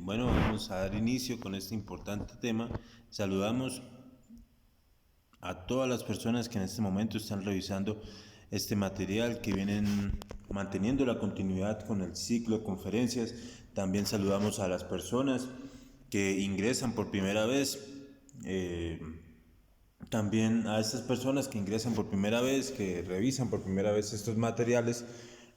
Bueno, vamos a dar inicio con este importante tema. Saludamos a todas las personas que en este momento están revisando este material, que vienen manteniendo la continuidad con el ciclo de conferencias. También saludamos a las personas que ingresan por primera vez. También a estas personas que ingresan por primera vez, que revisan por primera vez estos materiales,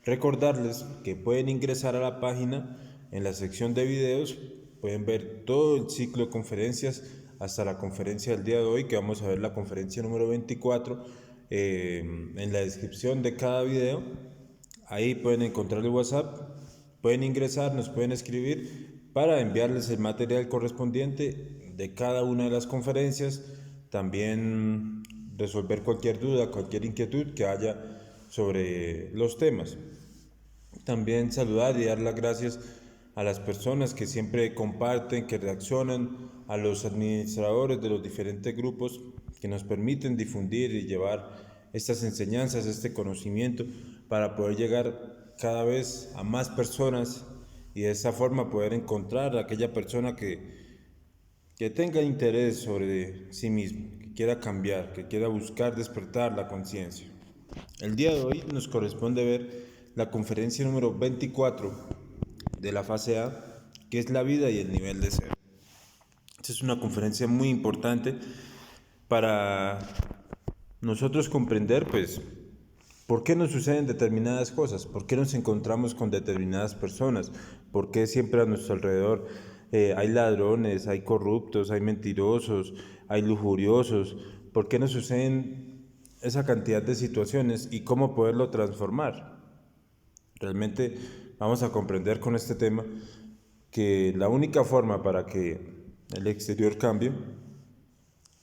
recordarles que pueden ingresar a la página en la sección de videos, pueden ver todo el ciclo de conferencias hasta la conferencia del día de hoy, que vamos a ver la conferencia número 24, en la descripción de cada video. Ahí pueden encontrar el WhatsApp, pueden ingresar, nos pueden escribir para enviarles el material correspondiente de cada una de las conferencias. También resolver cualquier duda, cualquier inquietud que haya sobre los temas. También saludar y dar las gracias a las personas que siempre comparten, que reaccionan, a los administradores de los diferentes grupos que nos permiten difundir y llevar estas enseñanzas, este conocimiento, para poder llegar cada vez a más personas y de esa forma poder encontrar a aquella persona que tenga interés sobre sí mismo, que quiera cambiar, que quiera buscar despertar la conciencia. El día de hoy nos corresponde ver la conferencia número 24 de la fase A, que es la vida y el nivel de ser. Esta es una conferencia muy importante para nosotros comprender, pues, por qué nos suceden determinadas cosas, por qué nos encontramos con determinadas personas, por qué siempre a nuestro alrededor hay ladrones, hay corruptos, hay mentirosos, hay lujuriosos, por qué nos suceden esa cantidad de situaciones y cómo poderlo transformar. Realmente vamos a comprender con este tema que la única forma para que el exterior cambie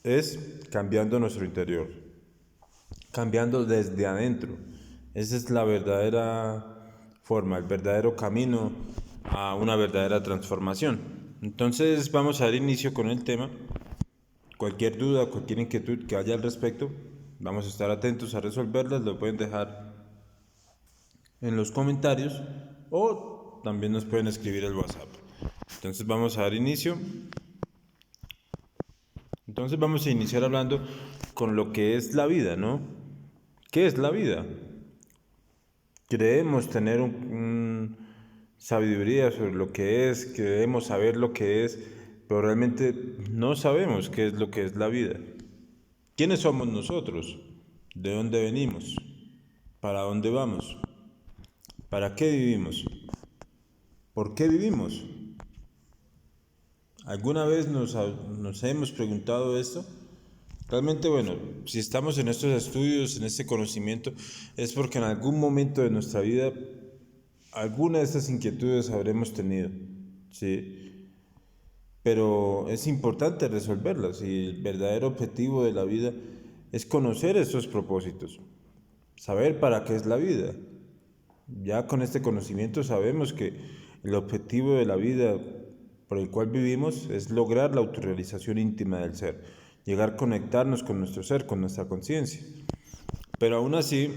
es cambiando nuestro interior, cambiando desde adentro. Esa es la verdadera forma, el verdadero camino a una verdadera transformación. Entonces vamos a dar inicio con el tema. Cualquier duda, cualquier inquietud que haya al respecto, vamos a estar atentos a resolverlas. Lo pueden dejar en los comentarios o también nos pueden escribir al WhatsApp. Entonces vamos a dar inicio. Entonces vamos a iniciar hablando con lo que es la vida, ¿no? ¿Qué es la vida? Creemos tener sabiduría sobre lo que es, creemos saber lo que es, pero realmente no sabemos qué es lo que es la vida. ¿Quiénes somos nosotros? ¿De dónde venimos? ¿Para dónde vamos? ¿Para qué vivimos? ¿Por qué vivimos? ¿Alguna vez nos hemos preguntado esto? Realmente, bueno, si estamos en estos estudios, en este conocimiento, es porque en algún momento de nuestra vida alguna de estas inquietudes habremos tenido, ¿sí? Pero es importante resolverlas y el verdadero objetivo de la vida es conocer estos propósitos, saber para qué es la vida. Ya con este conocimiento sabemos que el objetivo de la vida por el cual vivimos es lograr la autorrealización íntima del ser, llegar a conectarnos con nuestro ser, con nuestra conciencia. Pero aún así,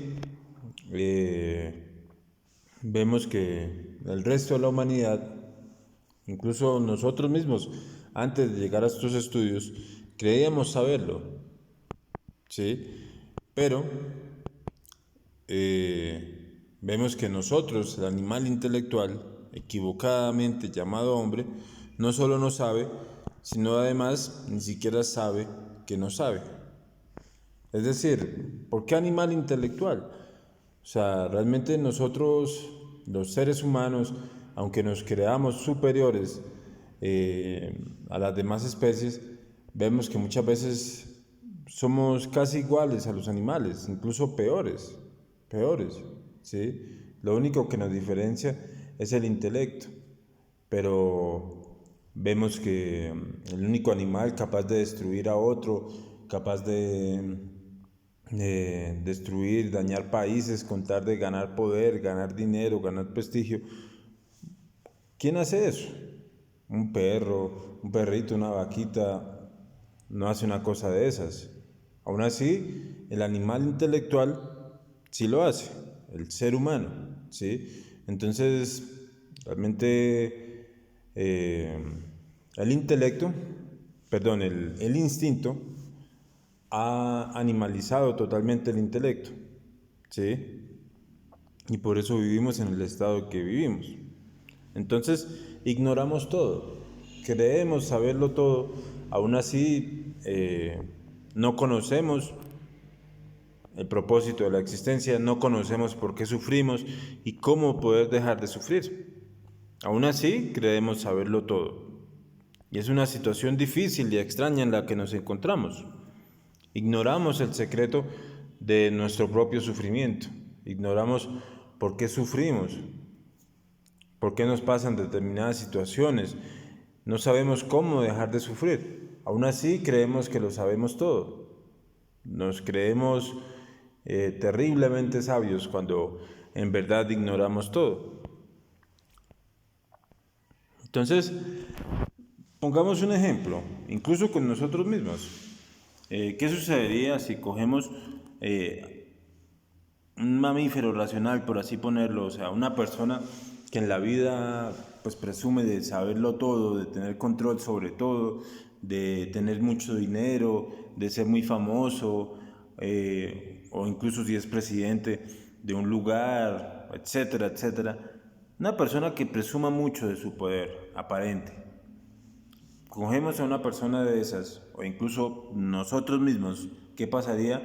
vemos que el resto de la humanidad, incluso nosotros mismos, antes de llegar a estos estudios, creíamos saberlo, ¿sí? Pero vemos que nosotros, el animal intelectual, equivocadamente llamado hombre, no solo no sabe, sino además ni siquiera sabe que no sabe. Es decir, ¿por qué animal intelectual? O sea, realmente nosotros, los seres humanos, aunque nos creamos superiores a las demás especies, vemos que muchas veces somos casi iguales a los animales, incluso peores, ¿sí? Lo único que nos diferencia es el intelecto, pero vemos que el único animal capaz de destruir a otro, capaz de destruir, dañar países, con tal de ganar poder, ganar dinero, ganar prestigio. ¿Quién hace eso? Un perro, un perrito, una vaquita, no hace una cosa de esas. Aún así, el animal intelectual sí lo hace, el ser humano, ¿sí? Entonces, realmente eh, el intelecto, perdón, el instinto ha animalizado totalmente el intelecto, ¿sí? Y por eso vivimos en el estado que vivimos. Entonces, ignoramos todo, creemos saberlo todo, aún así no conocemos el propósito de la existencia, no conocemos por qué sufrimos y cómo poder dejar de sufrir. Aún así, creemos saberlo todo. Y es una situación difícil y extraña en la que nos encontramos. Ignoramos el secreto de nuestro propio sufrimiento. Ignoramos por qué sufrimos, por qué nos pasan determinadas situaciones. No sabemos cómo dejar de sufrir. Aún así, creemos que lo sabemos todo. Nos creemos terriblemente sabios cuando en verdad ignoramos todo. Entonces, pongamos un ejemplo, incluso con nosotros mismos. ¿Qué sucedería si cogemos un mamífero racional, por así ponerlo? O sea, una persona que en la vida pues presume de saberlo todo, de tener control sobre todo, de tener mucho dinero, de ser muy famoso, o incluso si es presidente de un lugar, etcétera, etcétera. Una persona que presuma mucho de su poder aparente. Cogemos a una persona de esas, o incluso nosotros mismos, ¿qué pasaría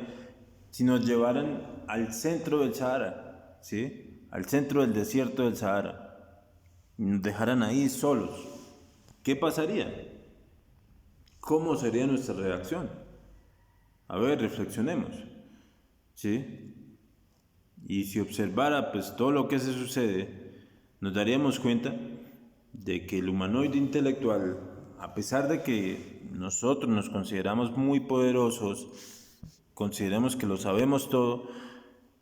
si nos llevaran al centro del Sahara, ¿sí? Al centro del desierto del Sahara, y nos dejaran ahí solos? ¿Qué pasaría? ¿Cómo sería nuestra reacción? A ver, reflexionemos, ¿sí? Y si observara pues todo lo que se sucede, nos daríamos cuenta de que el humanoide intelectual, a pesar de que nosotros nos consideramos muy poderosos, consideramos que lo sabemos todo,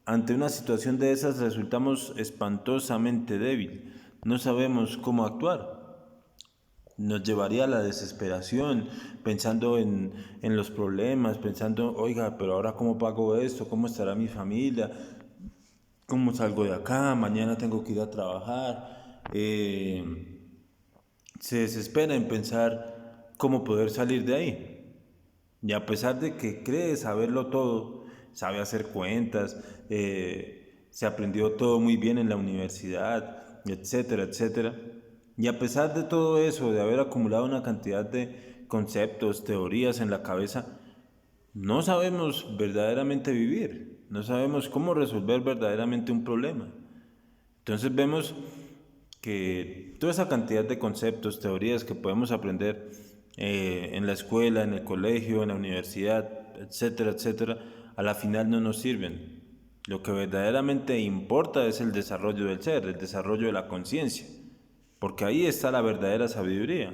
ante una situación de esas resultamos espantosamente débil. No sabemos cómo actuar. Nos llevaría a la desesperación, pensando en los problemas, pensando, oiga, pero ahora cómo pago esto, cómo estará mi familia, cómo salgo de acá, mañana tengo que ir a trabajar. Se desespera en pensar cómo poder salir de ahí. Y a pesar de que cree saberlo todo, sabe hacer cuentas, se aprendió todo muy bien en la universidad, etcétera, etcétera. Y a pesar de todo eso, de haber acumulado una cantidad de conceptos, teorías en la cabeza, no sabemos verdaderamente vivir, no sabemos cómo resolver verdaderamente un problema. Entonces vemos que toda esa cantidad de conceptos, teorías que podemos aprender en la escuela, en el colegio, en la universidad, etcétera, etcétera, a la final no nos sirven. Lo que verdaderamente importa es el desarrollo del ser, el desarrollo de la conciencia, porque ahí está la verdadera sabiduría.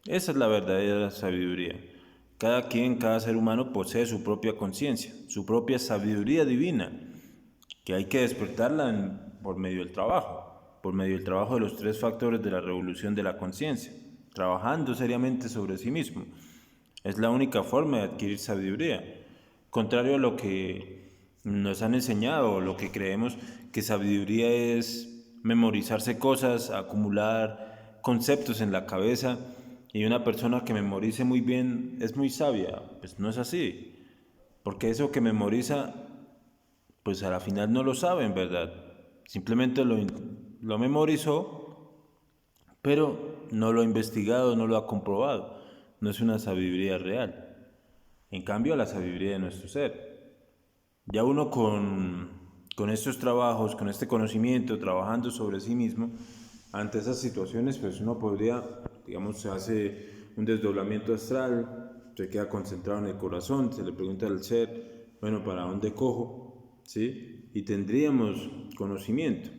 Esa es la verdadera sabiduría. Cada quien, cada ser humano posee su propia conciencia, su propia sabiduría divina, que hay que despertarla por medio del trabajo, por medio del trabajo de los tres factores de la revolución de la conciencia, trabajando seriamente sobre sí mismo. Es la única forma de adquirir sabiduría, contrario a lo que nos han enseñado, lo que creemos que sabiduría es memorizarse cosas, acumular conceptos en la cabeza, y una persona que memorice muy bien es muy sabia. Pues no es así, porque eso que memoriza pues a la final no lo saben, ¿verdad? Simplemente lo memorizó, pero no lo ha investigado, no lo ha comprobado. No es una sabiduría real. En cambio, la sabiduría de nuestro ser. Ya uno con estos trabajos, con este conocimiento, trabajando sobre sí mismo, ante esas situaciones, pues uno podría, digamos, se hace un desdoblamiento astral, se queda concentrado en el corazón, se le pregunta al ser, bueno, ¿para dónde cojo? ¿Sí? Y tendríamos conocimiento.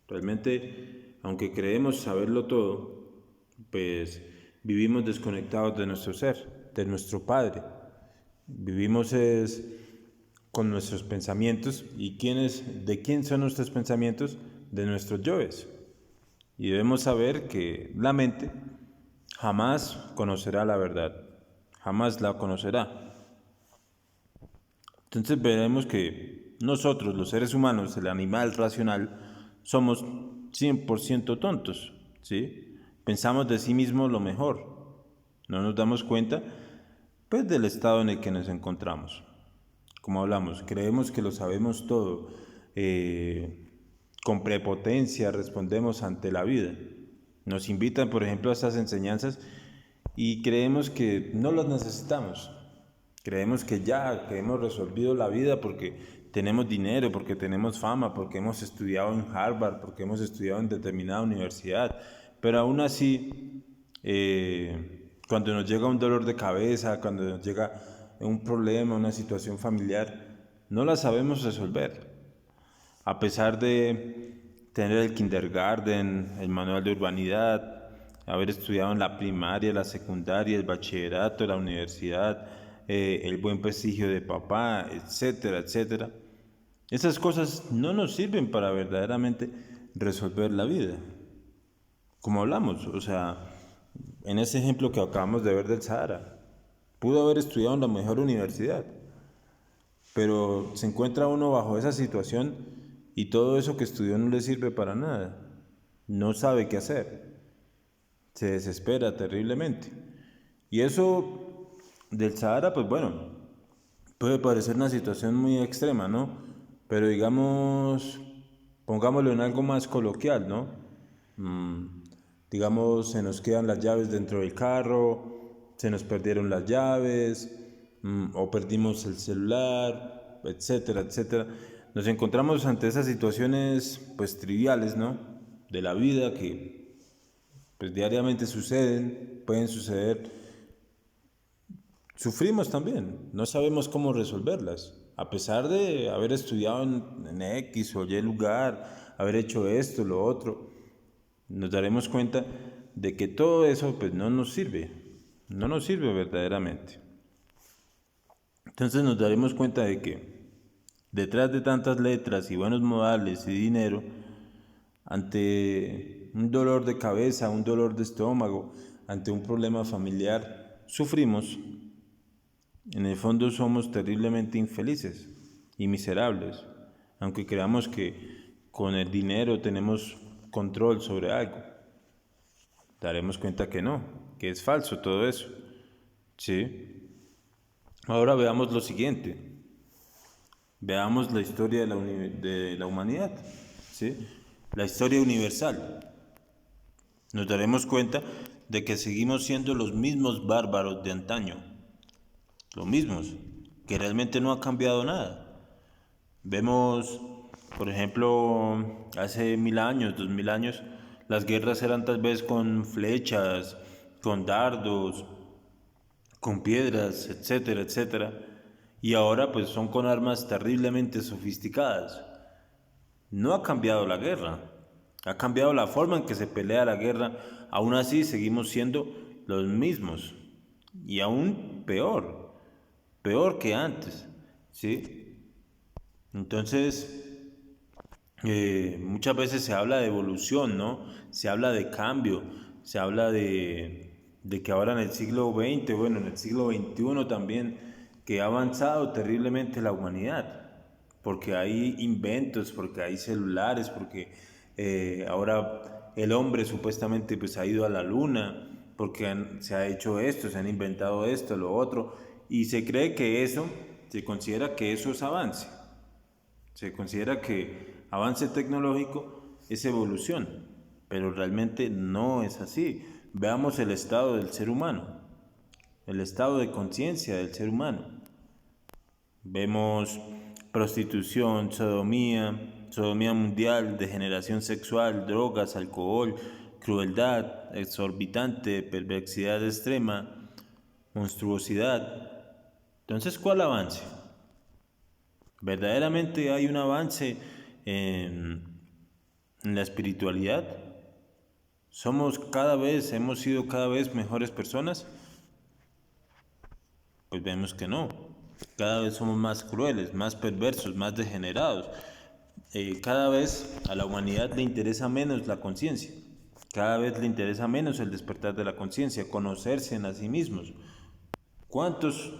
Realmente, aunque creemos saberlo todo, pues vivimos desconectados de nuestro ser, de nuestro Padre. Vivimos es con nuestros pensamientos. ¿Y de quién son nuestros pensamientos? De nuestros yoes. Y debemos saber que la mente jamás conocerá la verdad, jamás la conocerá. Entonces veremos que nosotros, los seres humanos, el animal racional, somos 100% tontos, ¿sí? pensamos de sí mismos lo mejor. No nos damos cuenta, pues, del estado en el que nos encontramos. Como hablamos, creemos que lo sabemos todo. Con prepotencia respondemos ante la vida. Nos invitan, por ejemplo, a estas enseñanzas y creemos que no las necesitamos. Creemos que hemos resolvido la vida porque tenemos dinero, porque tenemos fama, porque hemos estudiado en Harvard, porque hemos estudiado en determinada universidad. Pero aún así, cuando nos llega un dolor de cabeza, cuando nos llega un problema, una situación familiar, no la sabemos resolver. A pesar de tener el kindergarten, el manual de urbanidad, haber estudiado en la primaria, la secundaria, el bachillerato, la universidad, el buen prestigio de papá, etcétera, etcétera. Esas cosas no nos sirven para verdaderamente resolver la vida. Como hablamos, o sea, en ese ejemplo que acabamos de ver del Sahara, pudo haber estudiado en la mejor universidad, pero se encuentra uno bajo esa situación y todo eso que estudió no le sirve para nada. No sabe qué hacer. Se desespera terriblemente. Y eso del Sahara, pues bueno, puede parecer una situación muy extrema, ¿no? Pero digamos, pongámoslo en algo más coloquial, ¿no? Digamos, se nos quedan las llaves dentro del carro, se nos perdieron las llaves, o perdimos el celular, etcétera, etcétera. Nos encontramos ante esas situaciones, pues triviales, ¿no? De la vida que, pues diariamente suceden, pueden suceder. Sufrimos también, no sabemos cómo resolverlas. A pesar de haber estudiado en X o Y lugar, haber hecho esto, lo otro, nos daremos cuenta de que todo eso pues no nos sirve verdaderamente. Entonces nos daremos cuenta de que detrás de tantas letras y buenos modales y dinero, ante un dolor de cabeza, un dolor de estómago, ante un problema familiar, sufrimos. En el fondo somos terriblemente infelices y miserables, aunque creamos que con el dinero tenemos control sobre algo. Daremos cuenta que no, que es falso todo eso. ¿Sí? Ahora veamos lo siguiente. Veamos la historia de la humanidad. ¿Sí? La historia universal. Nos daremos cuenta de que seguimos siendo los mismos bárbaros de antaño. Los mismos, que realmente no ha cambiado nada. Vemos, por ejemplo, hace 1000 años, 2000 años, las guerras eran tal vez con flechas, con dardos, con piedras, etcétera, etcétera. Y ahora pues son con armas terriblemente sofisticadas. No ha cambiado la guerra, ha cambiado la forma en que se pelea la guerra. Aún así seguimos siendo los mismos. Y aún peor que antes, ¿sí? Entonces, muchas veces se habla de evolución, ¿no? Se habla de cambio, se habla de que ahora en el siglo XX, bueno, en el siglo XXI también, que ha avanzado terriblemente la humanidad, porque hay inventos, porque hay celulares, porque ahora el hombre supuestamente pues ha ido a la luna, porque se ha hecho esto, se han inventado esto, lo otro, y se cree que eso, se considera que eso es avance. Se considera que avance tecnológico es evolución, pero realmente no es así. Veamos el estado del ser humano, el estado de conciencia del ser humano. Vemos prostitución, sodomía mundial, degeneración sexual, drogas, alcohol, crueldad exorbitante, perversidad extrema, monstruosidad. Entonces, ¿cuál avance? ¿Verdaderamente hay un avance en la espiritualidad? ¿Hemos sido cada vez mejores personas? Pues vemos que no. Cada vez somos más crueles, más perversos, más degenerados. Cada vez a la humanidad le interesa menos la conciencia. Cada vez le interesa menos el despertar de la conciencia, conocerse en a sí mismos. ¿Cuántas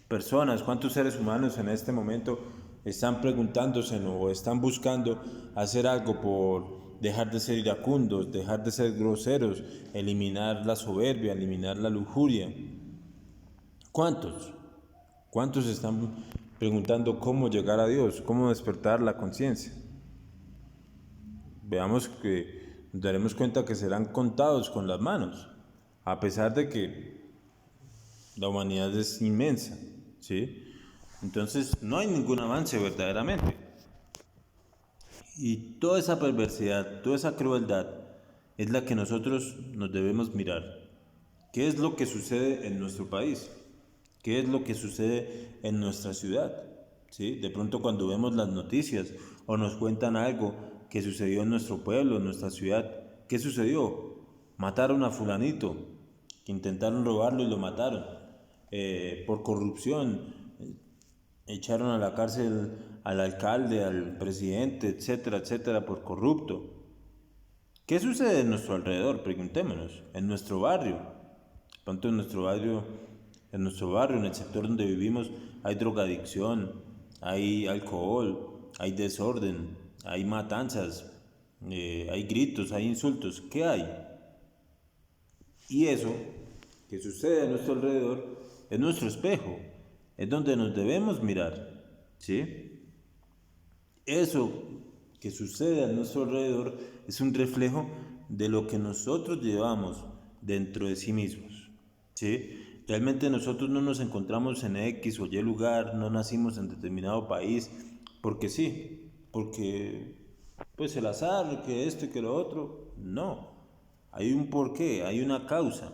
personas, cuántos seres humanos en este momento están preguntándose o están buscando hacer algo dejar de ser iracundos, dejar de ser groseros, eliminar la soberbia, eliminar la lujuria. ¿Cuántos? ¿Cuántos están preguntando cómo llegar a Dios, cómo despertar la conciencia? Veamos que nos daremos cuenta que serán contados con las manos, a pesar de que la humanidad es inmensa, ¿sí? Entonces no hay ningún avance verdaderamente. Y toda esa perversidad, toda esa crueldad es la que nosotros nos debemos mirar. ¿Qué es lo que sucede en nuestro país? ¿Qué es lo que sucede en nuestra ciudad? ¿Sí? De pronto cuando vemos las noticias o nos cuentan algo que sucedió en nuestro pueblo, en nuestra ciudad, ¿qué sucedió? Mataron a fulanito, que intentaron robarlo y lo mataron. Por corrupción, echaron a la cárcel al alcalde, al presidente, etcétera, etcétera, por corrupto. ¿Qué sucede en nuestro alrededor? Preguntémonos. En nuestro barrio. Pronto en nuestro barrio, en el sector donde vivimos, hay drogadicción, hay alcohol, hay desorden, hay matanzas, hay gritos, hay insultos. ¿Qué hay? Y eso que sucede a nuestro alrededor es nuestro espejo, es donde nos debemos mirar, ¿sí? Eso que sucede a nuestro alrededor es un reflejo de lo que nosotros llevamos dentro de sí mismos, ¿sí? Realmente nosotros no nos encontramos en X o Y lugar, no nacimos en determinado país, porque sí, porque pues el azar, que esto y que lo otro, no. Hay un porqué, hay una causa.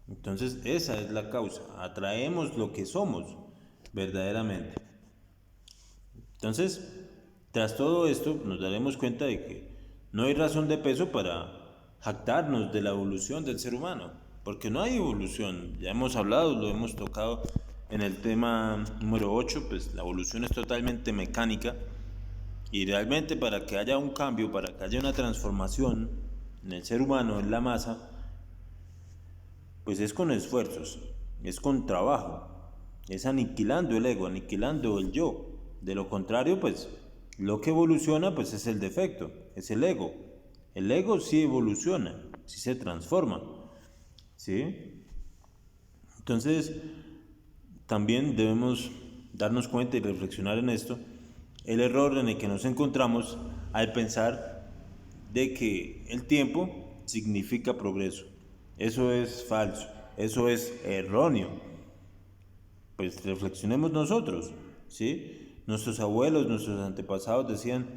Entonces esa es la causa, atraemos lo que somos verdaderamente. Entonces, tras todo esto, nos daremos cuenta de que no hay razón de peso para jactarnos de la evolución del ser humano, porque no hay evolución, ya hemos hablado, lo hemos tocado en el tema número 8, pues la evolución es totalmente mecánica y realmente para que haya un cambio, para que haya una transformación en el ser humano, en la masa, pues es con esfuerzos, es con trabajo, es aniquilando el ego, aniquilando el yo. De lo contrario, pues lo que evoluciona pues es el defecto, es el ego. El ego sí evoluciona, sí se transforma, ¿sí? Entonces, también debemos darnos cuenta y reflexionar en esto, el error en el que nos encontramos al pensar de que el tiempo significa progreso. Eso es falso, eso es erróneo. Pues reflexionemos nosotros, ¿sí? Nuestros abuelos, nuestros antepasados decían,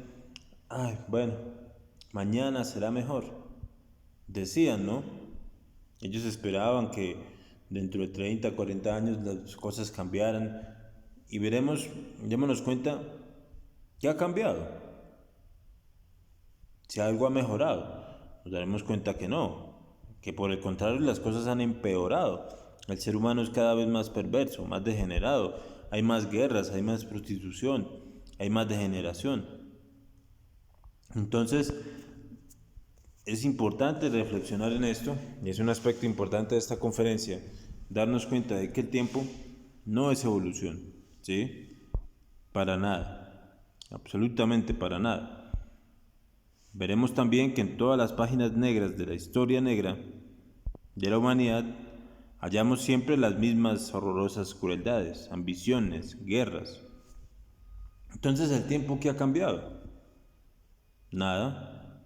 ay, bueno, mañana será mejor. Decían, ¿no? Ellos esperaban que dentro de 30, 40 años las cosas cambiaran y veremos, démonos cuenta que ha cambiado. Si algo ha mejorado, nos daremos cuenta que no, que por el contrario las cosas han empeorado. El ser humano es cada vez más perverso, más degenerado. Hay más guerras, hay más prostitución, hay más degeneración. Entonces, es importante reflexionar en esto, y es un aspecto importante de esta conferencia, darnos cuenta de que el tiempo no es evolución, ¿sí? Para nada, absolutamente para nada. Veremos también que en todas las páginas negras de la historia negra de la humanidad hallamos siempre las mismas horrorosas crueldades, ambiciones, guerras. Entonces, ¿el tiempo qué ha cambiado? Nada,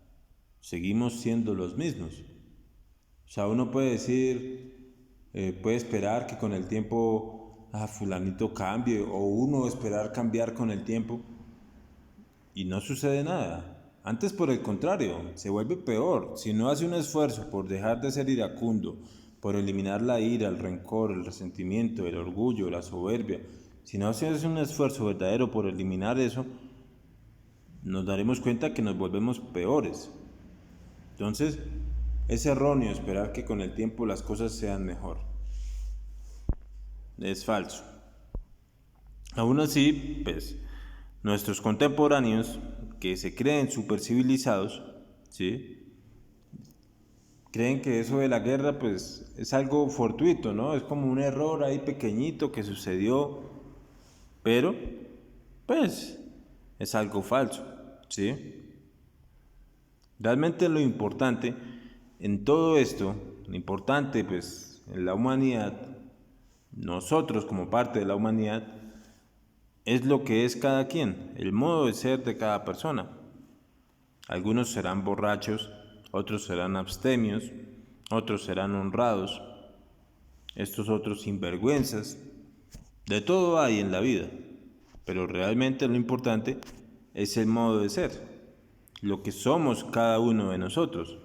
seguimos siendo los mismos. O sea, uno puede decir, puede esperar que con el tiempo fulanito cambie, o uno esperar cambiar con el tiempo, y no sucede nada. Antes, por el contrario, se vuelve peor. Si no hace un esfuerzo por dejar de ser iracundo, por eliminar la ira, el rencor, el resentimiento, el orgullo, la soberbia, si no se hace un esfuerzo verdadero por eliminar eso, nos daremos cuenta que nos volvemos peores. Entonces, es erróneo esperar que con el tiempo las cosas sean mejor. Es falso. Aún así, pues, nuestros contemporáneos, que se creen supercivilizados, ¿sí? Creen que eso de la guerra, pues, es algo fortuito, ¿no? Es como un error ahí pequeñito que sucedió, pero, pues, es algo falso, ¿sí? Realmente lo importante en todo esto, lo importante pues en la humanidad, nosotros como parte de la humanidad, es lo que es cada quien, el modo de ser de cada persona. Algunos serán borrachos, otros serán abstemios, otros serán honrados, estos otros sinvergüenzas. De todo hay en la vida, pero realmente lo importante es el modo de ser, lo que somos cada uno de nosotros.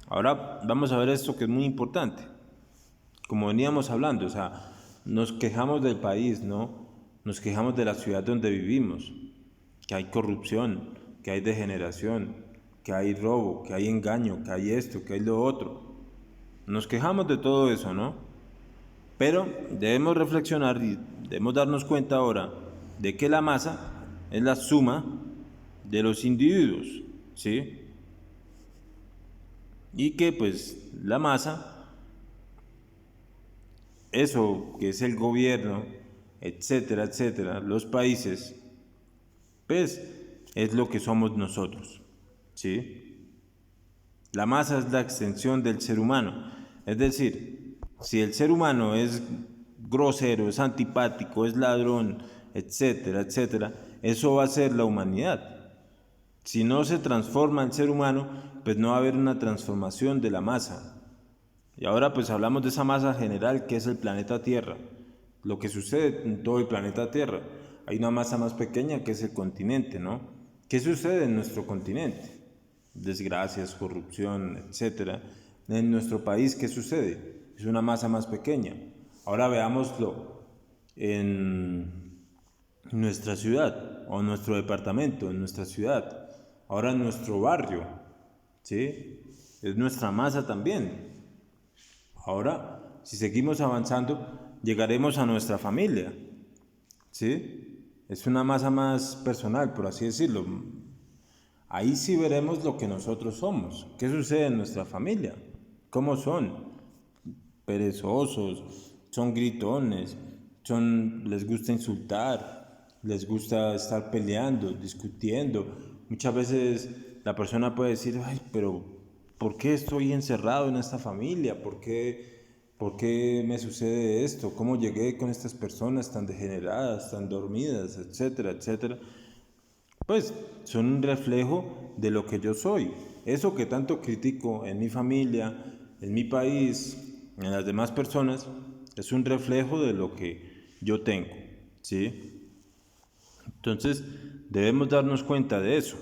Ahora vamos a ver esto que es muy importante. Como veníamos hablando, o sea, nos quejamos del país, ¿no? Nos quejamos de la ciudad donde vivimos, que hay corrupción, que hay degeneración, que hay robo, que hay engaño, que hay esto, que hay lo otro. Nos quejamos de todo eso, ¿no? Pero debemos reflexionar y debemos darnos cuenta ahora de que la masa es la suma de los individuos, ¿sí? Y que pues la masa, eso que es el gobierno, etcétera, etcétera, los países, pues es lo que somos nosotros, ¿sí? La masa es la extensión del ser humano, es decir, si el ser humano es grosero, es antipático, es ladrón, etcétera, etcétera, eso va a ser la humanidad. Si no se transforma el ser humano, pues no va a haber una transformación de la masa. Y ahora pues hablamos de esa masa general que es el planeta Tierra, lo que sucede en todo el planeta Tierra. Hay una masa más pequeña que es el continente, ¿no? ¿Qué sucede en nuestro continente? Desgracias, corrupción, etcétera. En nuestro país, ¿qué sucede? Es una masa más pequeña. Ahora veámoslo en nuestra ciudad o en nuestro departamento, en nuestra ciudad. Ahora en nuestro barrio, ¿sí? Es nuestra masa también. Ahora, si seguimos avanzando, llegaremos a nuestra familia, ¿sí? Es una masa más personal, por así decirlo. Ahí sí veremos lo que nosotros somos. ¿Qué sucede en nuestra familia? ¿Cómo son? Perezosos, son gritones, les gusta insultar, les gusta estar peleando, discutiendo. Muchas veces la persona puede decir, ay, pero ¿por qué estoy encerrado en esta familia? ¿Por qué me sucede esto? ¿Cómo llegué con estas personas tan degeneradas, tan dormidas, etcétera, etcétera? Pues son un reflejo de lo que yo soy. Eso que tanto critico en mi familia, en mi país, en las demás personas, es un reflejo de lo que yo tengo, ¿sí? Entonces, debemos darnos cuenta de eso.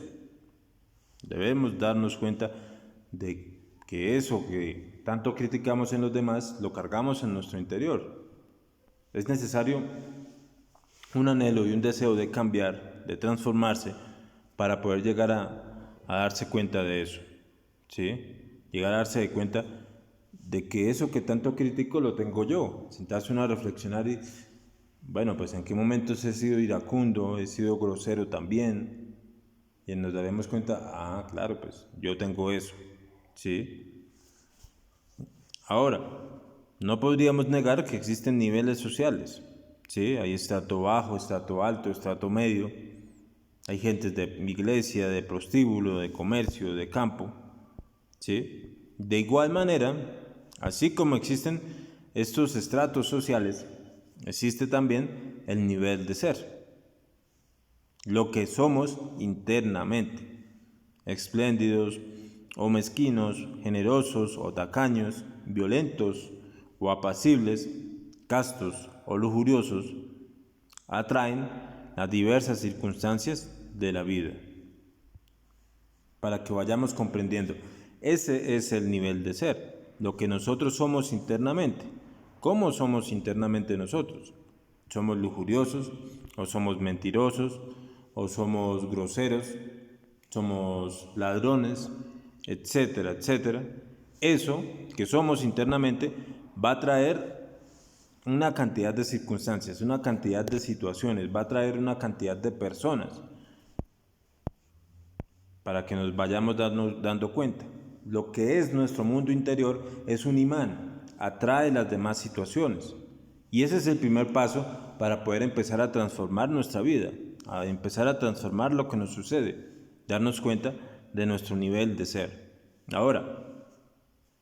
Debemos darnos cuenta de que eso que tanto criticamos en los demás, lo cargamos en nuestro interior. Es necesario un anhelo y un deseo de cambiar, de transformarse, para poder llegar a darse cuenta de eso, ¿sí? Llegar a darse cuenta de que eso que tanto critico lo tengo yo, sentarse uno a reflexionar y, bueno, pues en qué momentos he sido iracundo, he sido grosero también, y nos daremos cuenta, ah, claro, pues yo tengo eso, ¿sí? Ahora, no podríamos negar que existen niveles sociales, ¿sí? Hay estrato bajo, estrato alto, estrato medio. Hay gente de iglesia, de prostíbulo, de comercio, de campo, ¿sí? De igual manera, así como existen estos estratos sociales, existe también el nivel de ser, lo que somos internamente, espléndidos o mezquinos, generosos o tacaños, violentos o apacibles, castos o lujuriosos, atraen las diversas circunstancias de la vida. Para que vayamos comprendiendo, ese es el nivel de ser, lo que nosotros somos internamente. ¿Cómo somos internamente nosotros? ¿Somos lujuriosos o somos mentirosos o somos groseros, somos ladrones, etcétera, etcétera? Eso que somos internamente va a traer una cantidad de circunstancias, una cantidad de situaciones, va a traer una cantidad de personas para que nos vayamos dando cuenta. Lo que es nuestro mundo interior es un imán, atrae las demás situaciones. Y ese es el primer paso para poder empezar a transformar nuestra vida, a empezar a transformar lo que nos sucede, darnos cuenta de nuestro nivel de ser. Ahora,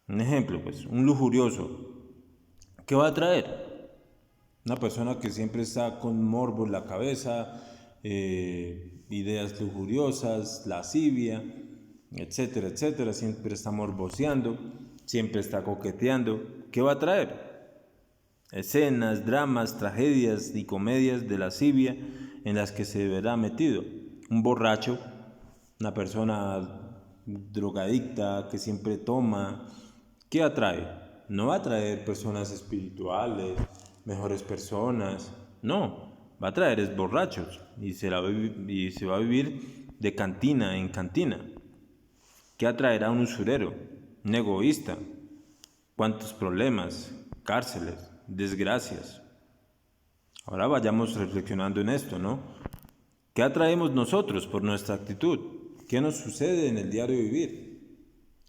un ejemplo, pues, un lujurioso, ¿qué va a traer? Una persona que siempre está con morbo en la cabeza, ideas lujuriosas, lascivia, etcétera, etcétera, siempre está morboseando, siempre está coqueteando. ¿Qué va a traer? Escenas, dramas, tragedias y comedias de lascivia en las que se verá metido. Un borracho, una persona drogadicta que siempre toma, ¿qué atrae? No va a traer personas espirituales, mejores personas, no, va a traer es borrachos y se va a vivir de cantina en cantina. ¿Qué atraerá un usurero, un egoísta? ¿Cuántos problemas, cárceles, desgracias? Ahora vayamos reflexionando en esto, ¿no? ¿Qué atraemos nosotros por nuestra actitud? ¿Qué nos sucede en el diario vivir?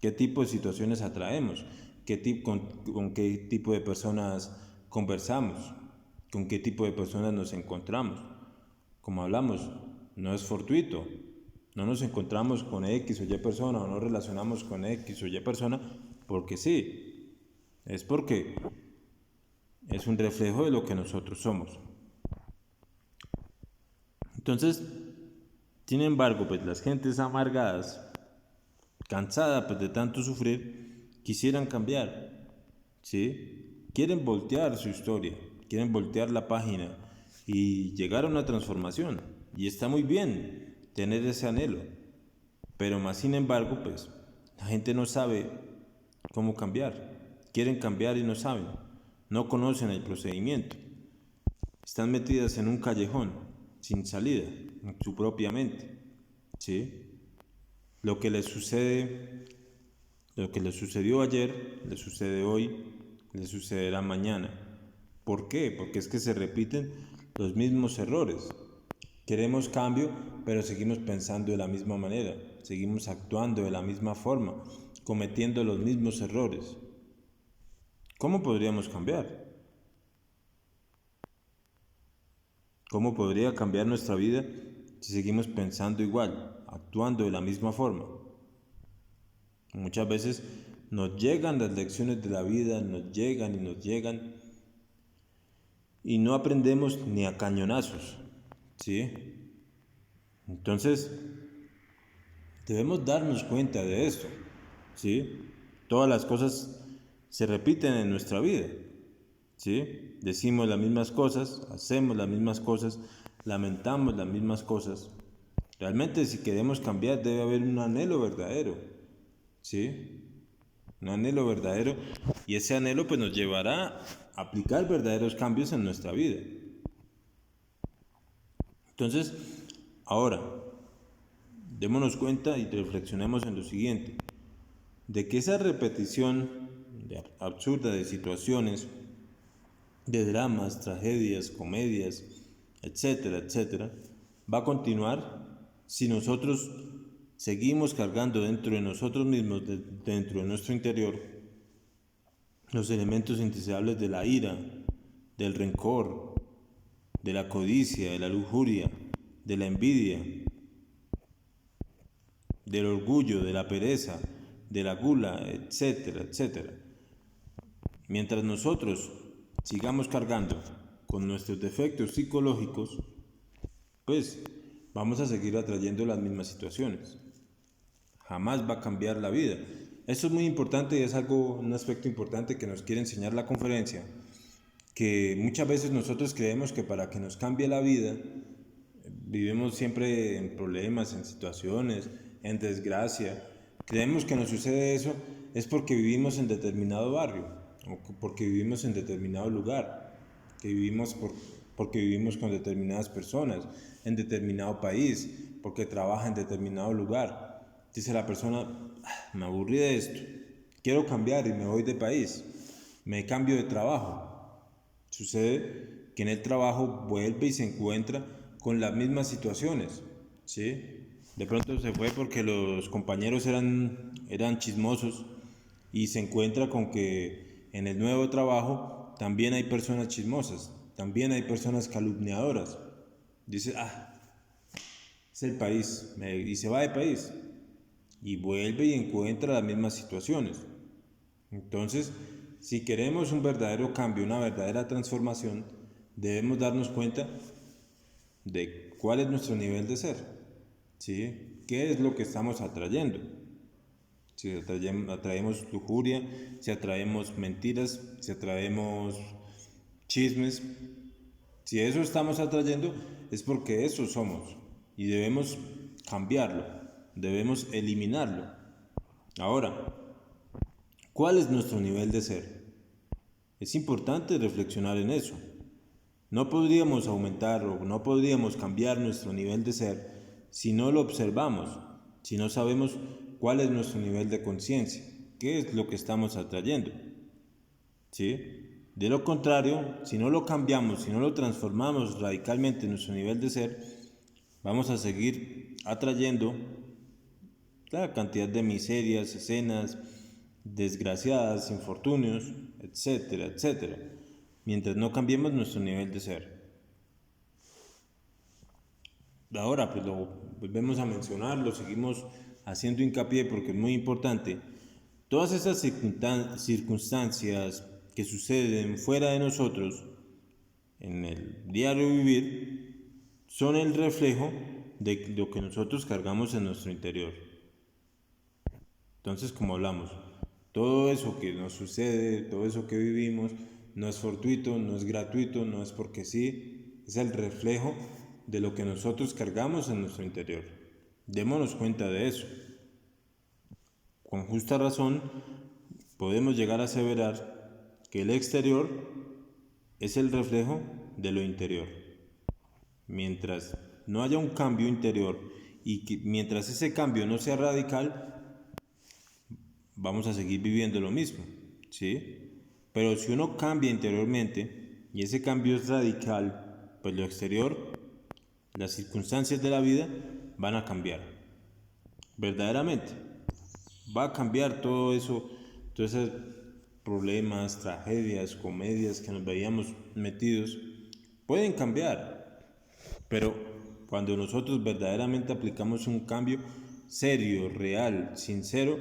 ¿Qué tipo de situaciones atraemos? ¿Con qué tipo de personas conversamos? ¿Con qué tipo de personas nos encontramos? Como hablamos, no es fortuito. No nos encontramos con X o Y persona o no relacionamos con X o Y persona porque sí. Es porque es un reflejo de lo que nosotros somos. Entonces, sin embargo, pues las gentes amargadas, cansadas pues, de tanto sufrir, quisieran cambiar, ¿sí? Quieren voltear su historia, quieren voltear la página y llegar a una transformación. Y está muy bien tener ese anhelo, pero más sin embargo, pues la gente no sabe cómo cambiar. Quieren cambiar y no saben, no conocen el procedimiento. Están metidas en un callejón sin salida, en su propia mente, ¿sí? Lo que les sucede, lo que les sucedió ayer, les sucede hoy, les sucederá mañana. ¿Por qué? Porque es que se repiten los mismos errores. Queremos cambio, pero seguimos pensando de la misma manera, seguimos actuando de la misma forma, cometiendo los mismos errores. ¿Cómo podríamos cambiar? ¿Cómo podría cambiar nuestra vida si seguimos pensando igual, actuando de la misma forma? Muchas veces nos llegan las lecciones de la vida, nos llegan y nos llegan y no aprendemos ni a cañonazos, ¿sí? Entonces, debemos darnos cuenta de esto, ¿sí? Todas las cosas se repiten en nuestra vida, ¿sí? Decimos las mismas cosas, hacemos las mismas cosas, lamentamos las mismas cosas. Realmente si queremos cambiar debe haber un anhelo verdadero, ¿sí? Un anhelo verdadero y ese anhelo pues nos llevará a aplicar verdaderos cambios en nuestra vida. Entonces, ahora, démonos cuenta y reflexionemos en lo siguiente, de que esa repetición absurda de situaciones, de dramas, tragedias, comedias, etcétera, etcétera, va a continuar si nosotros seguimos cargando dentro de nosotros mismos, dentro de nuestro interior, los elementos indeseables de la ira, del rencor, de la codicia, de la lujuria, de la envidia, del orgullo, de la pereza, de la gula, etcétera, etcétera. Mientras nosotros sigamos cargando con nuestros defectos psicológicos, pues vamos a seguir atrayendo las mismas situaciones. Jamás va a cambiar la vida. Esto es muy importante y es un aspecto importante que nos quiere enseñar la conferencia, que muchas veces nosotros creemos que para que nos cambie la vida, vivimos siempre en problemas, en situaciones, en desgracia. Creemos que nos sucede eso es porque vivimos en determinado barrio o porque vivimos en determinado lugar, porque vivimos con determinadas personas, en determinado país, porque trabaja en determinado lugar. Dice la persona, me aburrí de esto, quiero cambiar y me voy de país, me cambio de trabajo. Sucede que en el trabajo vuelve y se encuentra con las mismas situaciones, ¿sí? De pronto se fue porque los compañeros eran chismosos y se encuentra con que en el nuevo trabajo también hay personas chismosas, también hay personas calumniadoras. Dice, es el país, y se va de país. y vuelve y encuentra las mismas situaciones. Entonces, si queremos un verdadero cambio, una verdadera transformación, debemos darnos cuenta de cuál es nuestro nivel de ser, ¿sí? ¿Qué es lo que estamos atrayendo? Si atraemos lujuria, si atraemos mentiras, si atraemos chismes, si eso estamos atrayendo es porque eso somos y debemos cambiarlo, debemos eliminarlo. Ahora, ¿cuál es nuestro nivel de ser? Es importante reflexionar en eso. No podríamos aumentar o no podríamos cambiar nuestro nivel de ser si no lo observamos, si no sabemos cuál es nuestro nivel de conciencia, qué es lo que estamos atrayendo. ¿Sí? De lo contrario, si no lo cambiamos, si no lo transformamos radicalmente en nuestro nivel de ser, vamos a seguir atrayendo la cantidad de miserias, escenas desgraciadas, infortunios, etcétera, etcétera, mientras no cambiemos nuestro nivel de ser. Ahora, pues lo volvemos a mencionar, lo seguimos haciendo hincapié porque es muy importante. Todas esas circunstancias que suceden fuera de nosotros, en el diario vivir, son el reflejo de lo que nosotros cargamos en nuestro interior. Entonces, como hablamos, todo eso que nos sucede, todo eso que vivimos, no es fortuito, no es gratuito, no es porque sí, es el reflejo de lo que nosotros cargamos en nuestro interior. Démonos cuenta de eso. Con justa razón, podemos llegar a aseverar que el exterior es el reflejo de lo interior. Mientras no haya un cambio interior y mientras ese cambio no sea radical, vamos a seguir viviendo lo mismo, ¿sí? Pero si uno cambia interiormente y ese cambio es radical, pues lo exterior, las circunstancias de la vida van a cambiar. Verdaderamente, va a cambiar todo eso, todos esos problemas, tragedias, comedias que nos veíamos metidos, pueden cambiar, pero cuando nosotros verdaderamente aplicamos un cambio serio, real, sincero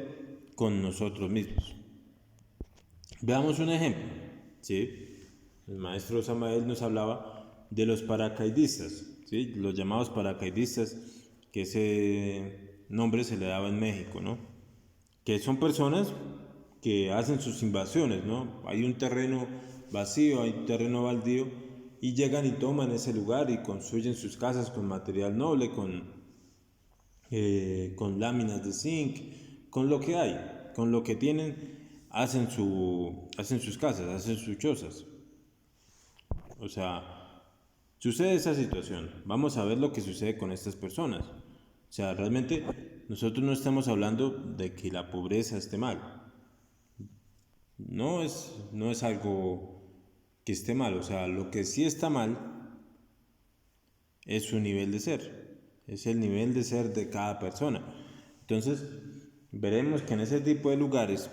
con nosotros mismos. Veamos un ejemplo, ¿sí? El maestro Samael nos hablaba de los paracaidistas, ¿sí? Los llamados paracaidistas, que ese nombre se le daba en México, ¿no? Que son personas que hacen sus invasiones, ¿no? Hay un terreno vacío, hay un terreno baldío, y llegan y toman ese lugar y construyen sus casas con material noble, con láminas de zinc, con lo que hay, con lo que tienen, hacen sus casas, hacen sus chozas. O sea, sucede esa situación. Vamos a ver lo que sucede con estas personas. O sea, realmente nosotros no estamos hablando de que la pobreza esté mal. No es algo que esté mal. O sea, lo que sí está mal es su nivel de ser. Es el nivel de ser de cada persona. Entonces, veremos que en ese tipo de lugares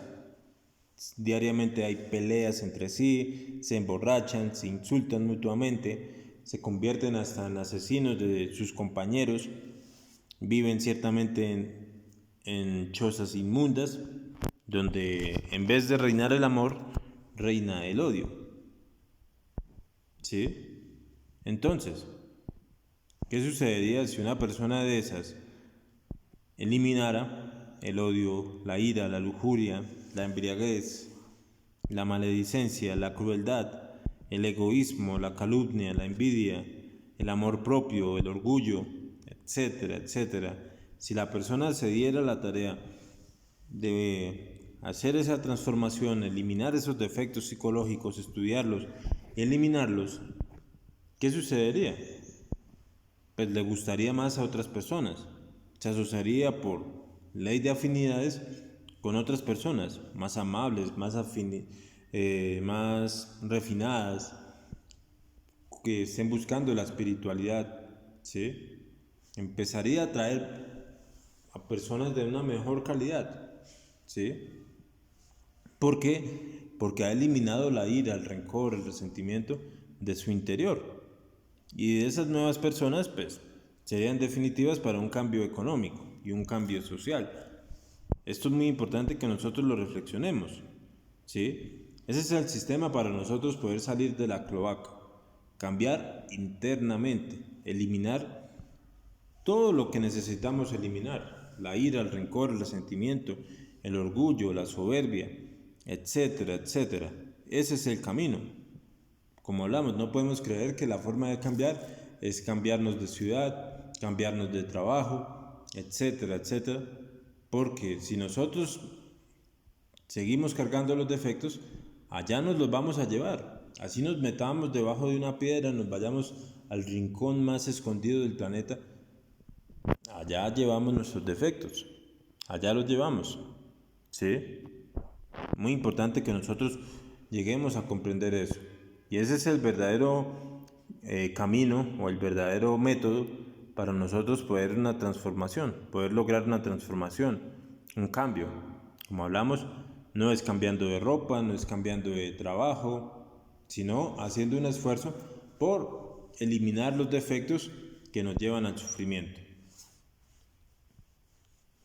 diariamente hay peleas entre sí, se emborrachan, se insultan mutuamente, se convierten hasta en asesinos de sus compañeros, viven ciertamente en chozas inmundas, donde en vez de reinar el amor, reina el odio. ¿Sí? Entonces, ¿qué sucedería si una persona de esas eliminara el odio, la ira, la lujuria, la embriaguez, la maledicencia, la crueldad, el egoísmo, la calumnia, la envidia, el amor propio, el orgullo, etcétera, etcétera? Si la persona se diera la tarea de hacer esa transformación, eliminar esos defectos psicológicos, estudiarlos, eliminarlos, ¿qué sucedería? Pues le gustaría más a otras personas, se asociaría por ley de afinidades con otras personas más amables, más refinadas, que estén buscando la espiritualidad, ¿sí? Empezaría a atraer a personas de una mejor calidad, ¿sí? ¿Por qué? Porque ha eliminado la ira, el rencor, el resentimiento de su interior. Y de esas nuevas personas, pues, serían definitivas para un cambio económico y un cambio social. Esto es muy importante que nosotros lo reflexionemos, ¿sí? Ese es el sistema para nosotros poder salir de la cloaca, cambiar internamente, eliminar todo lo que necesitamos eliminar, la ira, el rencor, el resentimiento, el orgullo, la soberbia, etcétera, etcétera. Ese es el camino. Como hablamos, no podemos creer que la forma de cambiar es cambiarnos de ciudad, cambiarnos de trabajo, etcétera, etcétera, porque si nosotros seguimos cargando los defectos, allá nos los vamos a llevar. Así nos metamos debajo de una piedra, nos vayamos al rincón más escondido del planeta, allá llevamos nuestros defectos, allá los llevamos, ¿sí? Muy importante que nosotros lleguemos a comprender eso. Y ese es el verdadero camino o el verdadero método para nosotros poder una transformación, poder lograr una transformación, un cambio. Como hablamos, no es cambiando de ropa, no es cambiando de trabajo, sino haciendo un esfuerzo por eliminar los defectos que nos llevan al sufrimiento.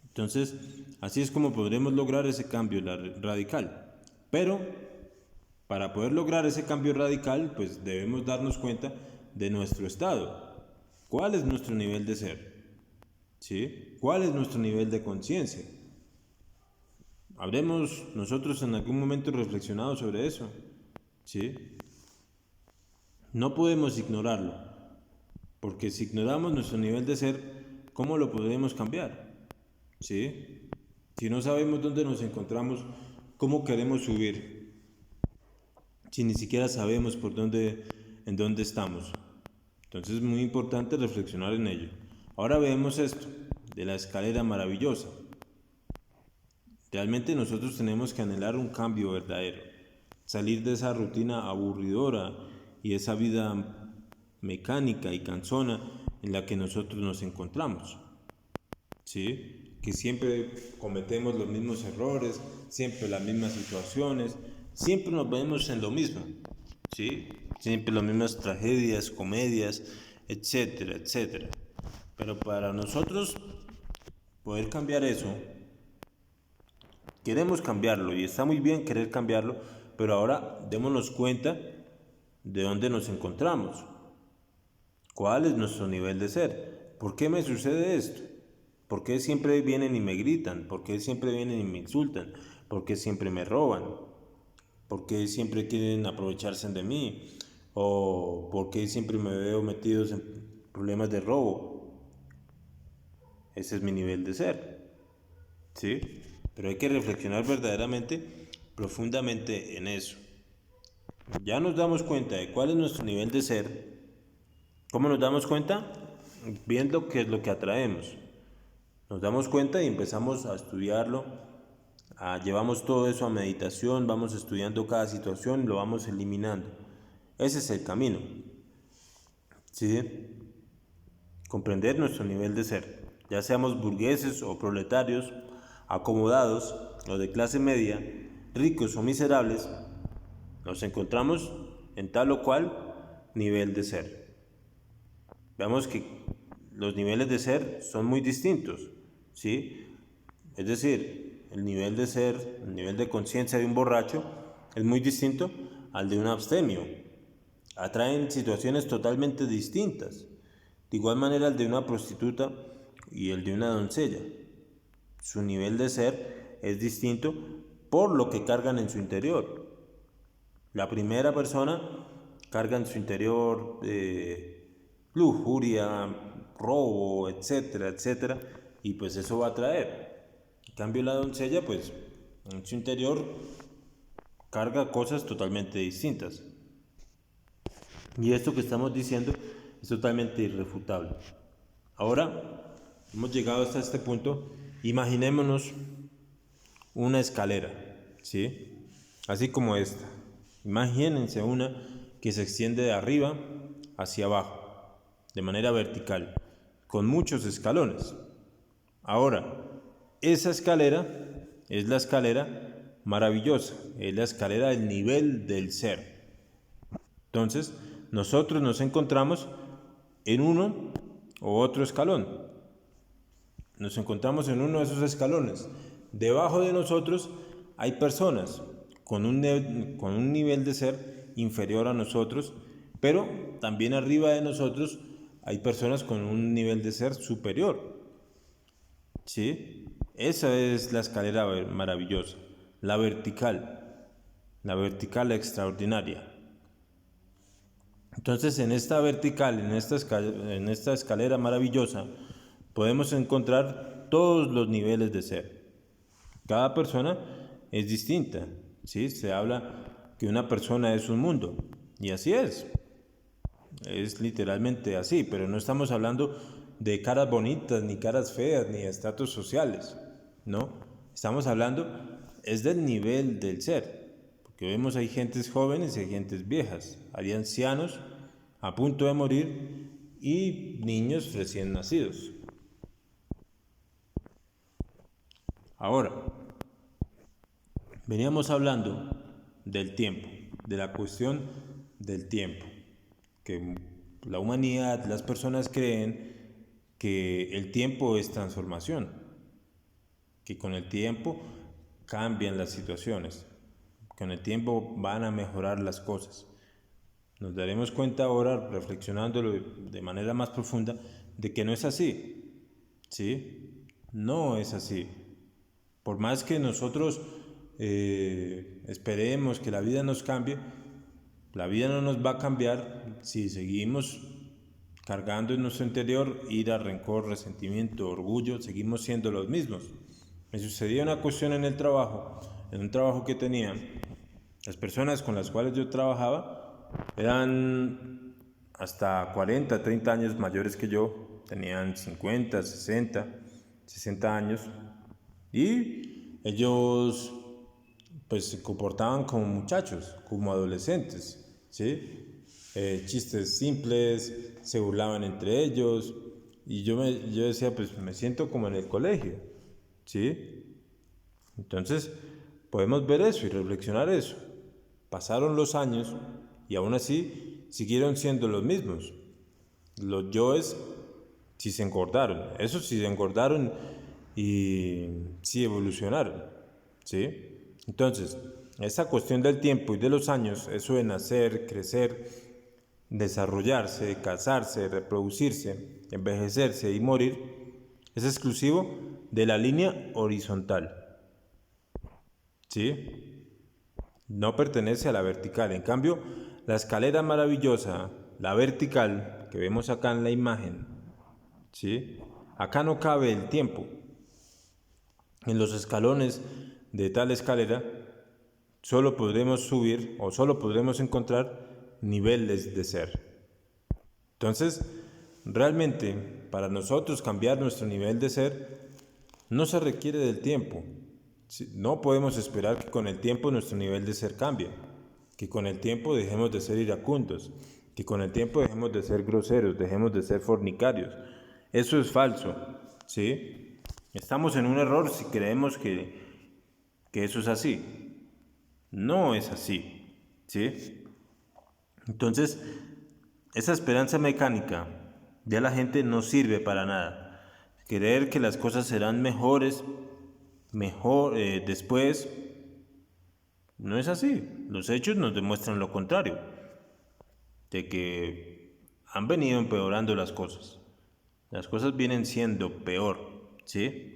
Entonces, así es como podremos lograr ese cambio radical. Pero, para poder lograr ese cambio radical, pues debemos darnos cuenta de nuestro estado. ¿Cuál es nuestro nivel de ser? ¿Sí? ¿Cuál es nuestro nivel de conciencia? ¿Habremos nosotros en algún momento reflexionado sobre eso? ¿Sí? No podemos ignorarlo, porque si ignoramos nuestro nivel de ser, ¿cómo lo podremos cambiar? ¿Sí? Si no sabemos dónde nos encontramos, ¿cómo queremos subir? Si ni siquiera sabemos en dónde estamos. Entonces es muy importante reflexionar en ello. Ahora vemos esto, de la escalera maravillosa. Realmente nosotros tenemos que anhelar un cambio verdadero, salir de esa rutina aburridora y esa vida mecánica y cansona en la que nosotros nos encontramos. ¿Sí? Que siempre cometemos los mismos errores, siempre las mismas situaciones, siempre nos vemos en lo mismo, ¿sí? Siempre las mismas tragedias, comedias, etcétera, etcétera. Pero para nosotros poder cambiar eso, queremos cambiarlo y está muy bien querer cambiarlo, pero ahora démonos cuenta de dónde nos encontramos, cuál es nuestro nivel de ser, ¿por qué me sucede esto? ¿Por qué siempre vienen y me gritan? ¿Por qué siempre vienen y me insultan? ¿Por qué siempre me roban? ¿Por qué siempre quieren aprovecharse de mí? ¿O por qué siempre me veo metido en problemas de robo? Ese es mi nivel de ser, ¿sí? Pero hay que reflexionar verdaderamente, profundamente en eso. Ya nos damos cuenta de cuál es nuestro nivel de ser. ¿Cómo nos damos cuenta? Viendo qué es lo que atraemos. Nos damos cuenta y empezamos a estudiarlo, llevamos todo eso a meditación, vamos estudiando cada situación y lo vamos eliminando. Ese es el camino, ¿sí? Comprender nuestro nivel de ser, ya seamos burgueses o proletarios, acomodados o de clase media, ricos o miserables, nos encontramos en tal o cual nivel de ser. Veamos que los niveles de ser son muy distintos, ¿sí? Es decir, el nivel de ser, el nivel de conciencia de un borracho es muy distinto al de un abstemio. Atraen situaciones totalmente distintas. De igual manera el de una prostituta y el de una doncella. Su nivel de ser es distinto por lo que cargan en su interior. La primera persona carga en su interior lujuria, robo, etcétera, etcétera, y pues eso va a atraer. En cambio la doncella, pues en su interior carga cosas totalmente distintas. Y esto que estamos diciendo es totalmente irrefutable. Ahora hemos llegado hasta este punto. Imaginémonos una escalera, ¿sí? Así como esta. Imagínense una que se extiende de arriba hacia abajo, de manera vertical, con muchos escalones. Ahora, esa escalera es la escalera maravillosa, es la escalera del nivel del ser. Entonces, nosotros nos encontramos en uno u otro escalón. Nos encontramos en uno de esos escalones, Debajo de nosotros hay personas con un nivel de ser inferior a nosotros, pero también arriba de nosotros hay personas con un nivel de ser superior. ¿Sí? Esa es la escalera maravillosa, la vertical extraordinaria. Entonces, en esta vertical, en esta escalera maravillosa, podemos encontrar todos los niveles de ser. Cada persona es distinta, ¿sí? Se habla que una persona es un mundo, y así es literalmente así, pero no estamos hablando de caras bonitas, ni caras feas, ni estatus sociales, ¿no? Estamos hablando es del nivel del ser, porque vemos hay gentes jóvenes y hay gentes viejas, hay ancianos a punto de morir y niños recién nacidos. Ahora, veníamos hablando del tiempo, de la cuestión del tiempo, que la humanidad, las personas creen que el tiempo es transformación, que con el tiempo cambian las situaciones, con el tiempo van a mejorar las cosas. Nos daremos cuenta ahora, reflexionándolo de manera más profunda, de que no es así, ¿sí? No es así. Por más que nosotros esperemos que la vida nos cambie, la vida no nos va a cambiar si seguimos cargando en nuestro interior ira, rencor, resentimiento, orgullo, seguimos siendo los mismos. Me sucedía una cuestión en el trabajo, en un trabajo que tenía. Las personas con las cuales yo trabajaba eran hasta 40, 30 años mayores que yo, tenían 50, 60 años y ellos pues se comportaban como muchachos, como adolescentes, ¿sí? Chistes simples, se burlaban entre ellos y yo decía, pues me siento como en el colegio, ¿sí? Entonces podemos ver eso y reflexionar eso. Pasaron los años y aún así siguieron siendo los mismos. Los yoes sí se engordaron, esos sí se engordaron y sí evolucionaron, ¿sí? Entonces, esa cuestión del tiempo y de los años, eso de nacer, crecer, desarrollarse, casarse, reproducirse, envejecerse y morir, es exclusivo de la línea horizontal, ¿sí? No pertenece a la vertical. En cambio, la escalera maravillosa, la vertical, que vemos acá en la imagen, ¿sí? Acá no cabe el tiempo. En los escalones de tal escalera solo podremos subir o solo podremos encontrar niveles de ser. Entonces, realmente, para nosotros cambiar nuestro nivel de ser, no se requiere del tiempo. No podemos esperar que con el tiempo nuestro nivel de ser cambie, que con el tiempo dejemos de ser iracundos, que con el tiempo dejemos de ser groseros, dejemos de ser fornicarios. Eso es falso, ¿sí? Estamos en un error si creemos que eso es así. No es así, ¿sí? Entonces, esa esperanza mecánica ya la gente no sirve para nada. Creer que las cosas serán mejores, después, no es así. Los hechos nos demuestran lo contrario, de que han venido empeorando las cosas. Las cosas vienen siendo peor, ¿sí?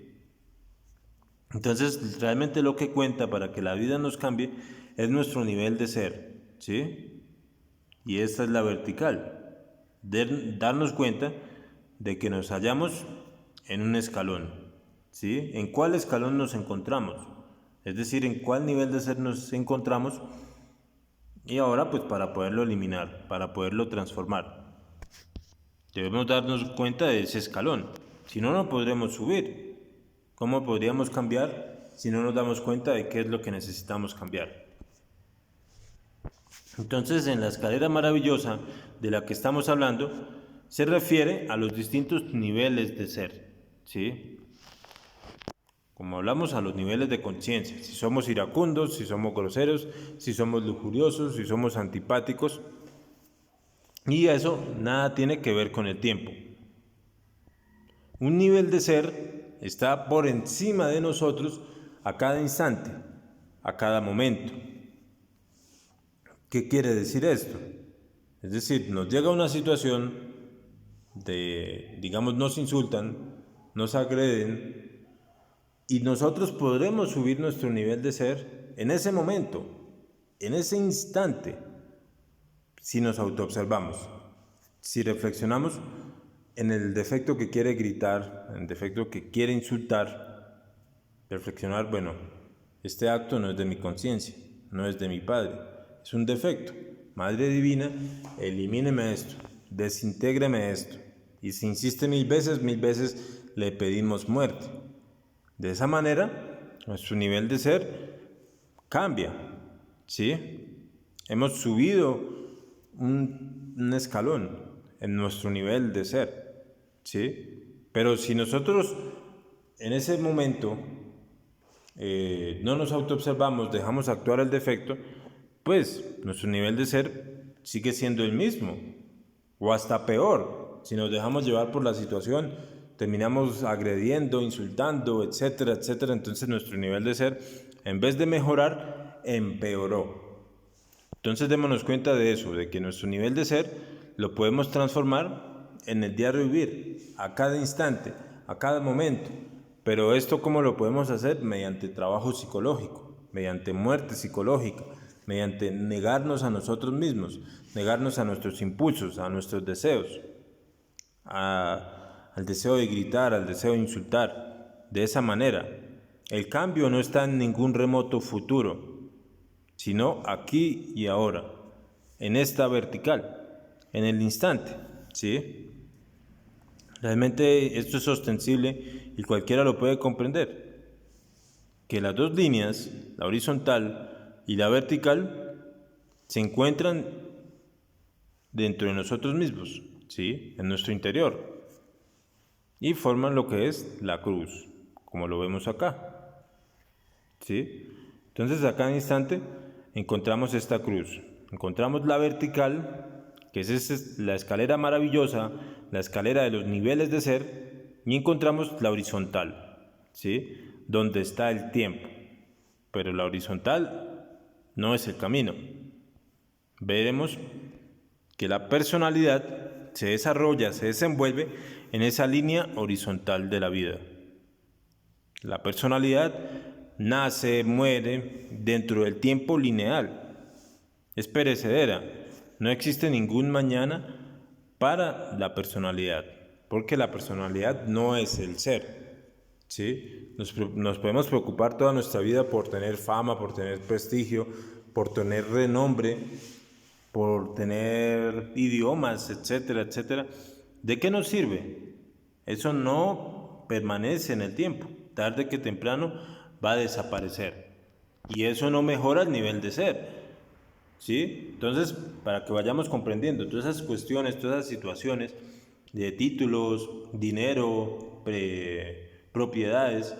Entonces, realmente lo que cuenta para que la vida nos cambie es nuestro nivel de ser, ¿sí? Y esta es la vertical, darnos cuenta de que nos hallamos en un escalón, ¿sí? ¿En cuál escalón nos encontramos? Es decir, en cuál nivel de ser nos encontramos y ahora pues para poderlo eliminar, para poderlo transformar. Debemos darnos cuenta de ese escalón, si no, no podremos subir. ¿Cómo podríamos cambiar si no nos damos cuenta de qué es lo que necesitamos cambiar? Entonces, en la escalera maravillosa de la que estamos hablando, se refiere a los distintos niveles de ser, ¿sí? Como hablamos, a los niveles de conciencia, si somos iracundos, si somos groseros, si somos lujuriosos, si somos antipáticos, y eso nada tiene que ver con el tiempo. Un nivel de ser está por encima de nosotros a cada instante, a cada momento. ¿Qué quiere decir esto? Es decir, nos llega una situación digamos, nos insultan, nos agreden, y nosotros podremos subir nuestro nivel de ser en ese momento, en ese instante, si nos autoobservamos, si reflexionamos en el defecto que quiere gritar, en el defecto que quiere insultar, reflexionar, bueno, este acto no es de mi conciencia, no es de mi Padre, es un defecto. Madre Divina, elimíneme esto, desintégreme esto. Y si insiste mil veces le pedimos muerte. De esa manera, nuestro nivel de ser cambia, ¿sí? Hemos subido un escalón en nuestro nivel de ser, ¿sí? Pero si nosotros en ese momento no nos autoobservamos, dejamos actuar el defecto, pues nuestro nivel de ser sigue siendo el mismo, o hasta peor. Si nos dejamos llevar por la situación, terminamos agrediendo, insultando, etcétera, etcétera. Entonces nuestro nivel de ser, en vez de mejorar, empeoró. Entonces démonos cuenta de eso, de que nuestro nivel de ser lo podemos transformar en el diario vivir, a cada instante, a cada momento. Pero esto, ¿cómo lo podemos hacer? Mediante trabajo psicológico, mediante muerte psicológica, mediante negarnos a nosotros mismos, negarnos a nuestros impulsos, a nuestros deseos, al deseo de gritar, al deseo de insultar. De esa manera, el cambio no está en ningún remoto futuro, sino aquí y ahora, en esta vertical, en el instante, ¿sí? Realmente esto es ostensible y cualquiera lo puede comprender, que las dos líneas, la horizontal y la vertical, se encuentran dentro de nosotros mismos, ¿sí? En nuestro interior, y forman lo que es la cruz, como lo vemos acá, ¿sí? Entonces a cada instante encontramos esta cruz, encontramos la vertical, que es la escalera maravillosa, la escalera de los niveles de ser, y encontramos la horizontal, ¿sí? Donde está el tiempo, pero la horizontal no es el camino. Veremos que la personalidad se desarrolla, se desenvuelve en esa línea horizontal de la vida. La personalidad nace, muere dentro del tiempo lineal. Es perecedera. No existe ningún mañana para la personalidad, porque la personalidad no es el ser, ¿sí? Nos podemos preocupar toda nuestra vida por tener fama, por tener prestigio, por tener renombre, por tener idiomas, etcétera, etcétera. ¿De qué nos sirve? Eso no permanece en el tiempo. Tarde que temprano va a desaparecer. Y eso no mejora el nivel de ser, ¿sí? Entonces, para que vayamos comprendiendo todas esas cuestiones, todas esas situaciones de títulos, dinero, propiedades,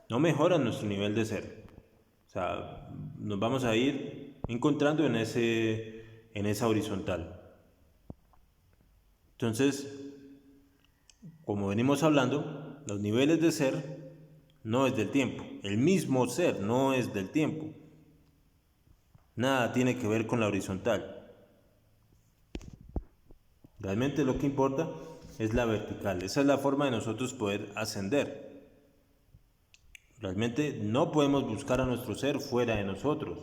no mejoran nuestro nivel de ser. O sea, nos vamos a ir encontrando en esa horizontal. Entonces, como venimos hablando, los niveles de ser no es del tiempo. El mismo ser no es del tiempo. Nada tiene que ver con la horizontal. Realmente lo que importa es la vertical. Esa es la forma de nosotros poder ascender. Realmente no podemos buscar a nuestro ser fuera de nosotros.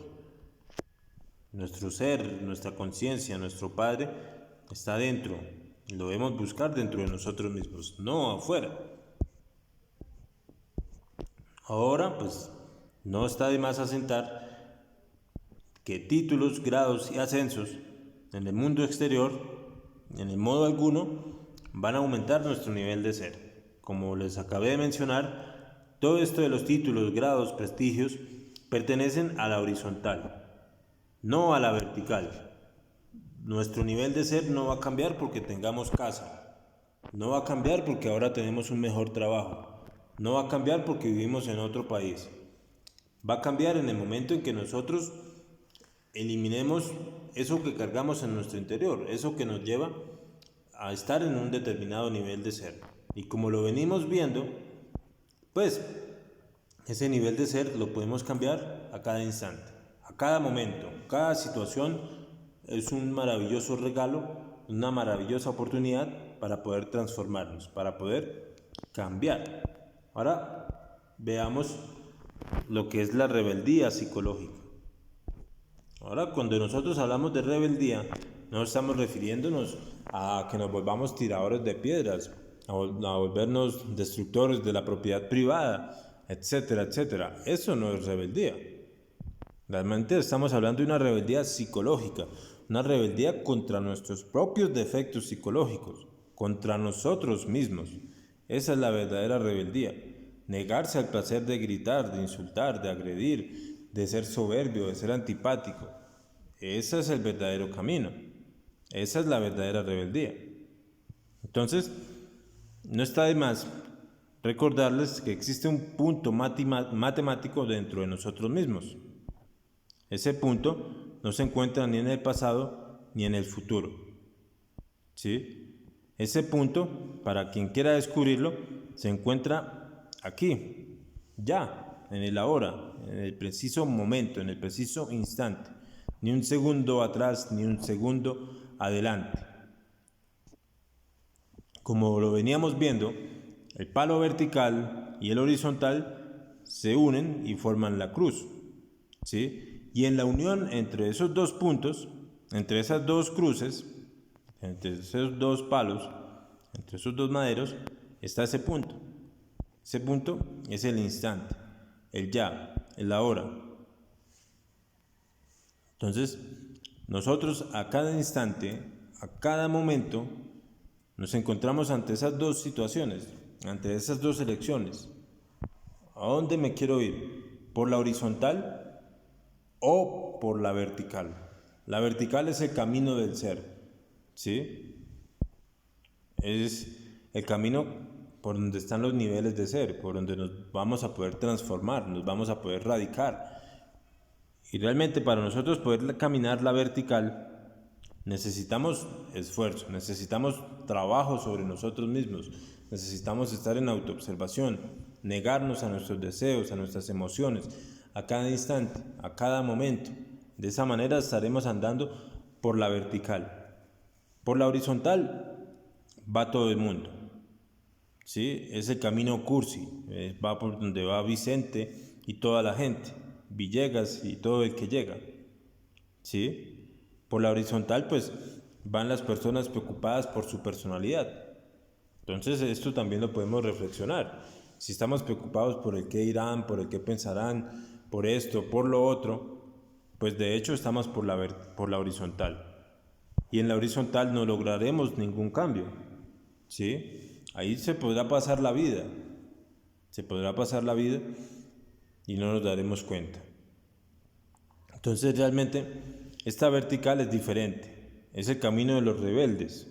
Nuestro ser, nuestra conciencia, nuestro Padre está dentro. Lo debemos buscar dentro de nosotros mismos, no afuera. Ahora, pues, no está de más asentar que títulos, grados y ascensos en el mundo exterior, en el modo alguno, van a aumentar nuestro nivel de ser. Como les acabé de mencionar, todo esto de los títulos, grados, prestigios, pertenecen a la horizontal, no a la vertical. Nuestro nivel de ser no va a cambiar porque tengamos casa, no va a cambiar porque ahora tenemos un mejor trabajo, no va a cambiar porque vivimos en otro país. Va a cambiar en el momento en que nosotros eliminemos eso que cargamos en nuestro interior, eso que nos lleva a estar en un determinado nivel de ser. Y como lo venimos viendo, pues Ese nivel de ser lo podemos cambiar a cada instante, a cada momento. Cada situación es un maravilloso regalo, una maravillosa oportunidad para poder transformarnos, para poder cambiar. Ahora veamos lo que es la rebeldía psicológica. Ahora, cuando nosotros hablamos de rebeldía, no estamos refiriéndonos a que nos volvamos tiradores de piedras, a volvernos destructores de la propiedad privada, etcétera, etcétera. Eso no es rebeldía. Realmente estamos hablando de una rebeldía psicológica, una rebeldía contra nuestros propios defectos psicológicos, contra nosotros mismos. Esa es la verdadera rebeldía. Negarse al placer de gritar, de insultar, de agredir, de ser soberbio, de ser antipático. Ese es el verdadero camino. Esa es la verdadera rebeldía. Entonces, no está de más recordarles que existe un punto matemático dentro de nosotros mismos. Ese punto no se encuentra ni en el pasado ni en el futuro. ¿Sí? Ese punto, para quien quiera descubrirlo, se encuentra aquí, ya, en el ahora, en el preciso momento, en el preciso instante. Ni un segundo atrás, ni un segundo adelante. Como lo veníamos viendo, el palo vertical y el horizontal se unen y forman la cruz, ¿sí? Y en la unión entre esos dos puntos, entre esas dos cruces, entre esos dos palos, entre esos dos maderos, está ese punto. Ese punto es el instante, el ya, el ahora. Entonces, nosotros a cada instante, a cada momento, nos encontramos ante esas dos situaciones, ante esas dos elecciones. ¿A dónde me quiero ir? ¿Por la horizontal o por la vertical? La vertical es el camino del ser, ¿sí? Es el camino por donde están los niveles de ser, por donde nos vamos a poder transformar, nos vamos a poder radicar. Y realmente para nosotros poder caminar la vertical necesitamos esfuerzo, necesitamos trabajo sobre nosotros mismos, necesitamos estar en autoobservación, negarnos a nuestros deseos, a nuestras emociones, a cada instante, a cada momento. De esa manera estaremos andando por la vertical. Por la horizontal va todo el mundo, ¿sí? Es el camino Cursi, va por donde va Vicente y toda la gente, Villegas y todo el que llega, ¿sí? Por la horizontal, pues, van las personas preocupadas por su personalidad. Entonces, esto también lo podemos reflexionar. Si estamos preocupados por el qué dirán, por el qué pensarán, por esto, por lo otro, pues de hecho estamos por la horizontal. Y en la horizontal no lograremos ningún cambio, ¿sí? Ahí se podrá pasar la vida. Se podrá pasar la vida y no nos daremos cuenta. Entonces, realmente, esta vertical es diferente, es el camino de los rebeldes,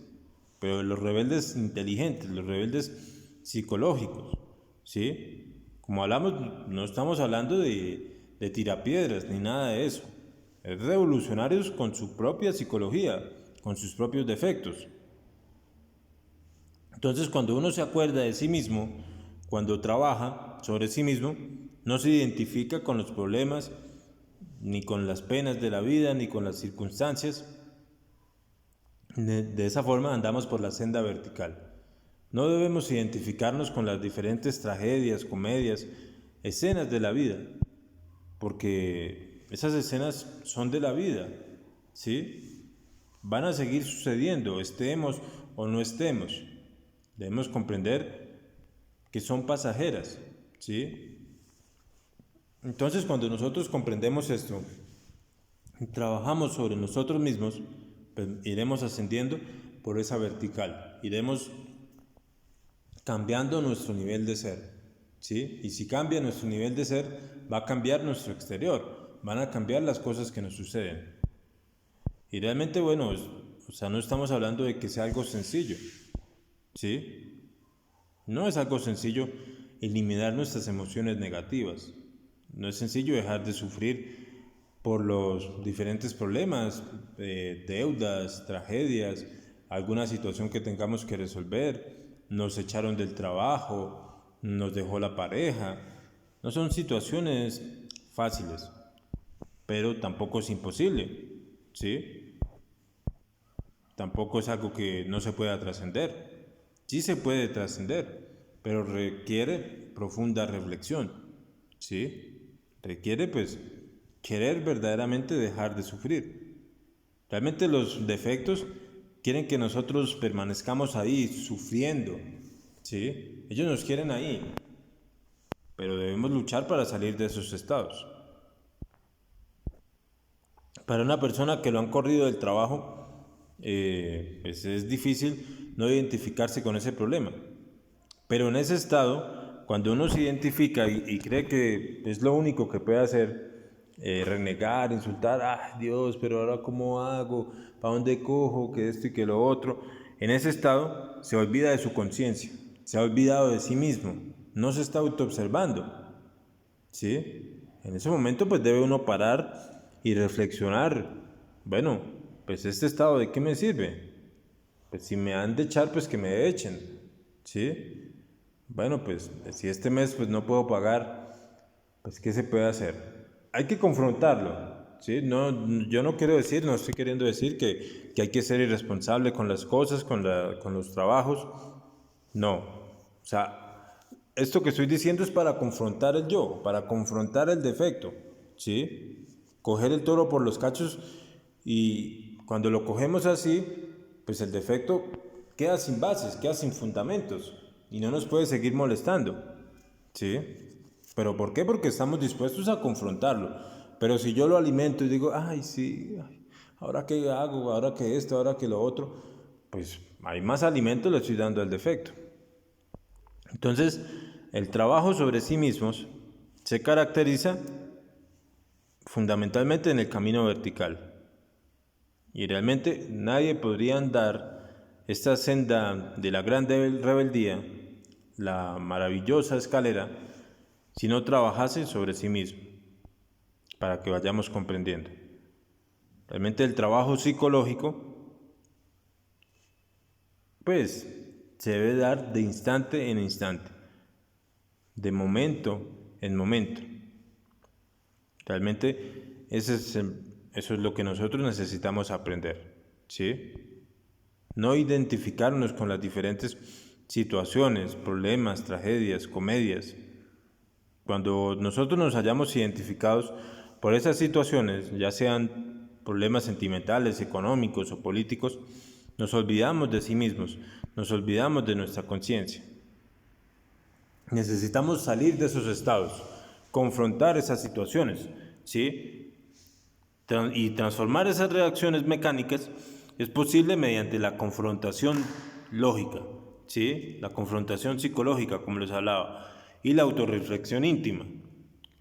pero de los rebeldes inteligentes, los rebeldes psicológicos, ¿sí? Como hablamos, no estamos hablando de tirapiedras ni nada de eso, es revolucionarios con su propia psicología, con sus propios defectos. Entonces, cuando uno se acuerda de sí mismo, cuando trabaja sobre sí mismo, no se identifica con los problemas ni con las penas de la vida, ni con las circunstancias. De esa forma andamos por la senda vertical. No debemos identificarnos con las diferentes tragedias, comedias, escenas de la vida, porque esas escenas son de la vida, ¿sí? Van a seguir sucediendo, estemos o no estemos. Debemos comprender que son pasajeras, ¿sí? Entonces, cuando nosotros comprendemos esto y trabajamos sobre nosotros mismos, pues iremos ascendiendo por esa vertical, iremos cambiando nuestro nivel de ser, ¿sí? Y si cambia nuestro nivel de ser, va a cambiar nuestro exterior, van a cambiar las cosas que nos suceden. Y realmente, bueno, o sea, no estamos hablando de que sea algo sencillo, ¿sí? No es algo sencillo eliminar nuestras emociones negativas. No es sencillo dejar de sufrir por los diferentes problemas, deudas, tragedias, alguna situación que tengamos que resolver. Nos echaron del trabajo, nos dejó la pareja, No son situaciones fáciles, pero tampoco es imposible, ¿sí? Tampoco es algo que no se pueda trascender. Sí se puede trascender, pero requiere profunda reflexión, ¿sí? Requiere, pues, querer verdaderamente dejar de sufrir. Realmente los defectos quieren que nosotros permanezcamos ahí, sufriendo, ¿sí? Ellos nos quieren ahí, pero debemos luchar para salir de esos estados. Para una persona que lo han corrido del trabajo, pues es difícil no identificarse con ese problema. Pero en ese estado, cuando uno se identifica y cree que es lo único que puede hacer, renegar, insultar, Dios, pero ahora cómo hago, para dónde cojo, que esto y que lo otro, en ese estado se olvida de su conciencia, se ha olvidado de sí mismo, no se está autoobservando, ¿sí? En ese momento pues debe uno parar y reflexionar, bueno, pues este estado ¿de qué me sirve? Pues si me han de echar, pues que me echen, ¿sí? Bueno, pues si este mes pues no puedo pagar, pues ¿qué se puede hacer? Hay que confrontarlo, ¿sí? No, yo no quiero decir, no estoy queriendo decir que hay que ser irresponsable con las cosas, con los trabajos, no. O sea, esto que estoy diciendo es para confrontar el yo, para confrontar el defecto, ¿sí? Coger el toro por los cachos y cuando lo cogemos así, pues el defecto queda sin bases, queda sin fundamentos y no nos puede seguir molestando, ¿sí? ¿Pero por qué? Porque estamos dispuestos a confrontarlo. Pero si yo lo alimento y digo, ay, sí, ay, ahora qué hago, ahora que esto, ahora que lo otro, pues hay más alimento le estoy dando al defecto. Entonces, el trabajo sobre sí mismos se caracteriza fundamentalmente en el camino vertical. Y realmente nadie podría andar esta senda de la gran rebeldía, la maravillosa escalera, si no trabajase sobre sí mismo, para que vayamos comprendiendo. Realmente el trabajo psicológico, pues, se debe dar de instante en instante, de momento en momento. Realmente eso es lo que nosotros necesitamos aprender, ¿sí? No identificarnos con las diferentes situaciones, problemas, tragedias, comedias. Cuando nosotros nos hayamos identificados por esas situaciones, ya sean problemas sentimentales, económicos o políticos, nos olvidamos de sí mismos, nos olvidamos de nuestra conciencia. Necesitamos salir de esos estados, confrontar esas situaciones, ¿sí? Y transformar esas reacciones mecánicas es posible mediante la confrontación lógica, ¿sí? La confrontación psicológica, como les hablaba, y la autorreflexión íntima.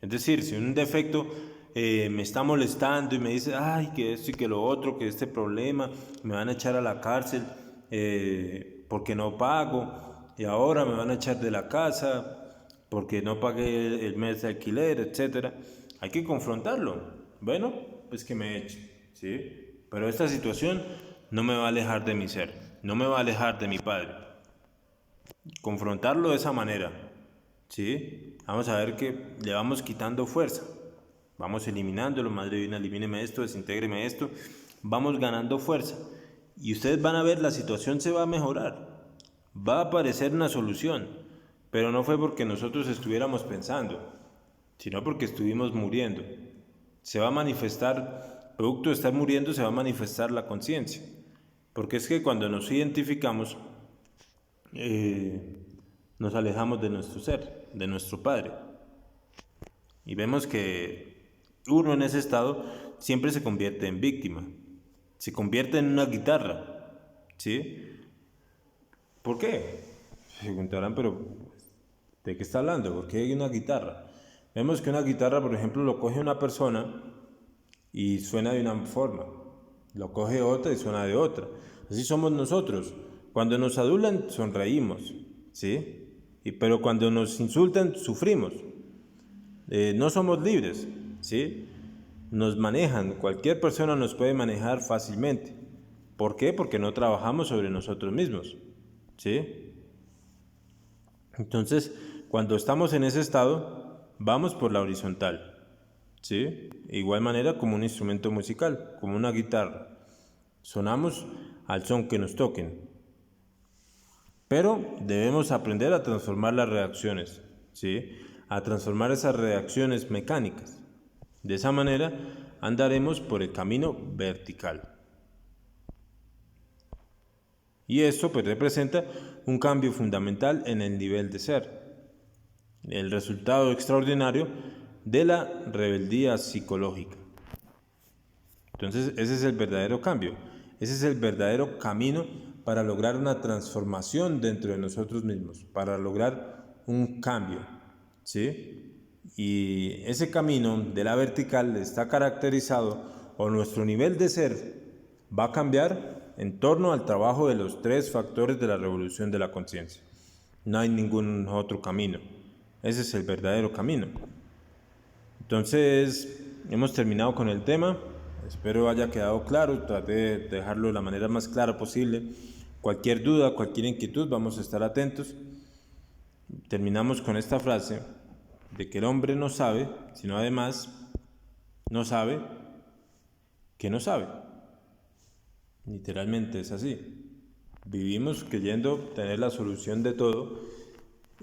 Es decir, si un defecto me está molestando y me dice, ay, que esto y que lo otro, que este problema, me van a echar a la cárcel porque no pago, y ahora me van a echar de la casa porque no pagué el mes de alquiler, etc. Hay que confrontarlo. Bueno, pues que me eche, ¿sí? Pero esta situación no me va a alejar de mi ser, no me va a alejar de mi Padre. Confrontarlo de esa manera, ¿sí? Vamos a ver que le vamos quitando fuerza, vamos eliminándolo, Madre Divina, elimíneme esto, desintégreme esto, vamos ganando fuerza y ustedes van a ver la situación se va a mejorar, va a aparecer una solución, pero no fue porque nosotros estuviéramos pensando, sino porque estuvimos muriendo. Se va a manifestar, producto de estar muriendo, se va a manifestar la conciencia, porque es que cuando nos identificamos, nos alejamos de nuestro ser, de nuestro Padre. Y vemos que uno en ese estado siempre se convierte en víctima, se convierte en una guitarra, ¿sí? ¿Por qué? Se preguntarán, pero ¿de qué está hablando? ¿Por qué hay una guitarra? Vemos que una guitarra, por ejemplo, lo coge una persona y suena de una forma, lo coge otra y suena de otra. Así somos nosotros. Cuando nos adulan, sonreímos, ¿sí? Pero cuando nos insultan, sufrimos. No somos libres, ¿sí? Nos manejan, cualquier persona nos puede manejar fácilmente. ¿Por qué? Porque no trabajamos sobre nosotros mismos, ¿sí? Entonces, cuando estamos en ese estado, vamos por la horizontal, ¿sí? De igual manera como un instrumento musical, como una guitarra. Sonamos al son que nos toquen. Pero debemos aprender a transformar las reacciones, ¿sí? A transformar esas reacciones mecánicas. De esa manera andaremos por el camino vertical. Y esto pues representa un cambio fundamental en el nivel de ser, el resultado extraordinario de la rebeldía psicológica. Entonces ese es el verdadero cambio, ese es el verdadero camino para lograr una transformación dentro de nosotros mismos, para lograr un cambio, ¿sí? Y ese camino de la vertical está caracterizado, o nuestro nivel de ser va a cambiar en torno al trabajo de los 3 factores de la revolución de la conciencia. No hay ningún otro camino. Ese es el verdadero camino. Entonces, hemos terminado con el tema. Espero haya quedado claro. Traté de dejarlo de la manera más clara posible. Cualquier duda, cualquier inquietud, vamos a estar atentos. Terminamos con esta frase de que el hombre no sabe, sino además no sabe que no sabe. Literalmente es así. Vivimos creyendo tener la solución de todo,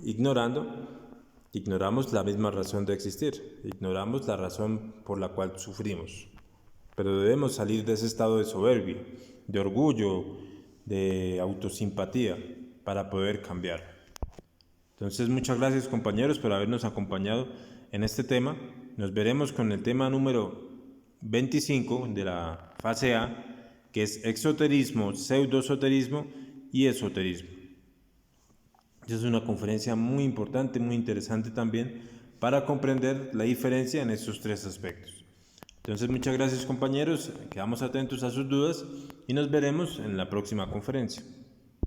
ignoramos la misma razón de existir, ignoramos la razón por la cual sufrimos. Pero debemos salir de ese estado de soberbia, de orgullo, de autosimpatía, para poder cambiar. Entonces, muchas gracias compañeros por habernos acompañado en este tema. Nos veremos con el tema número 25 de la fase A, que es exoterismo, pseudoesoterismo y esoterismo. Es una conferencia muy importante, muy interesante también para comprender la diferencia en estos 3 aspectos. Entonces, muchas gracias compañeros, quedamos atentos a sus dudas y nos veremos en la próxima conferencia.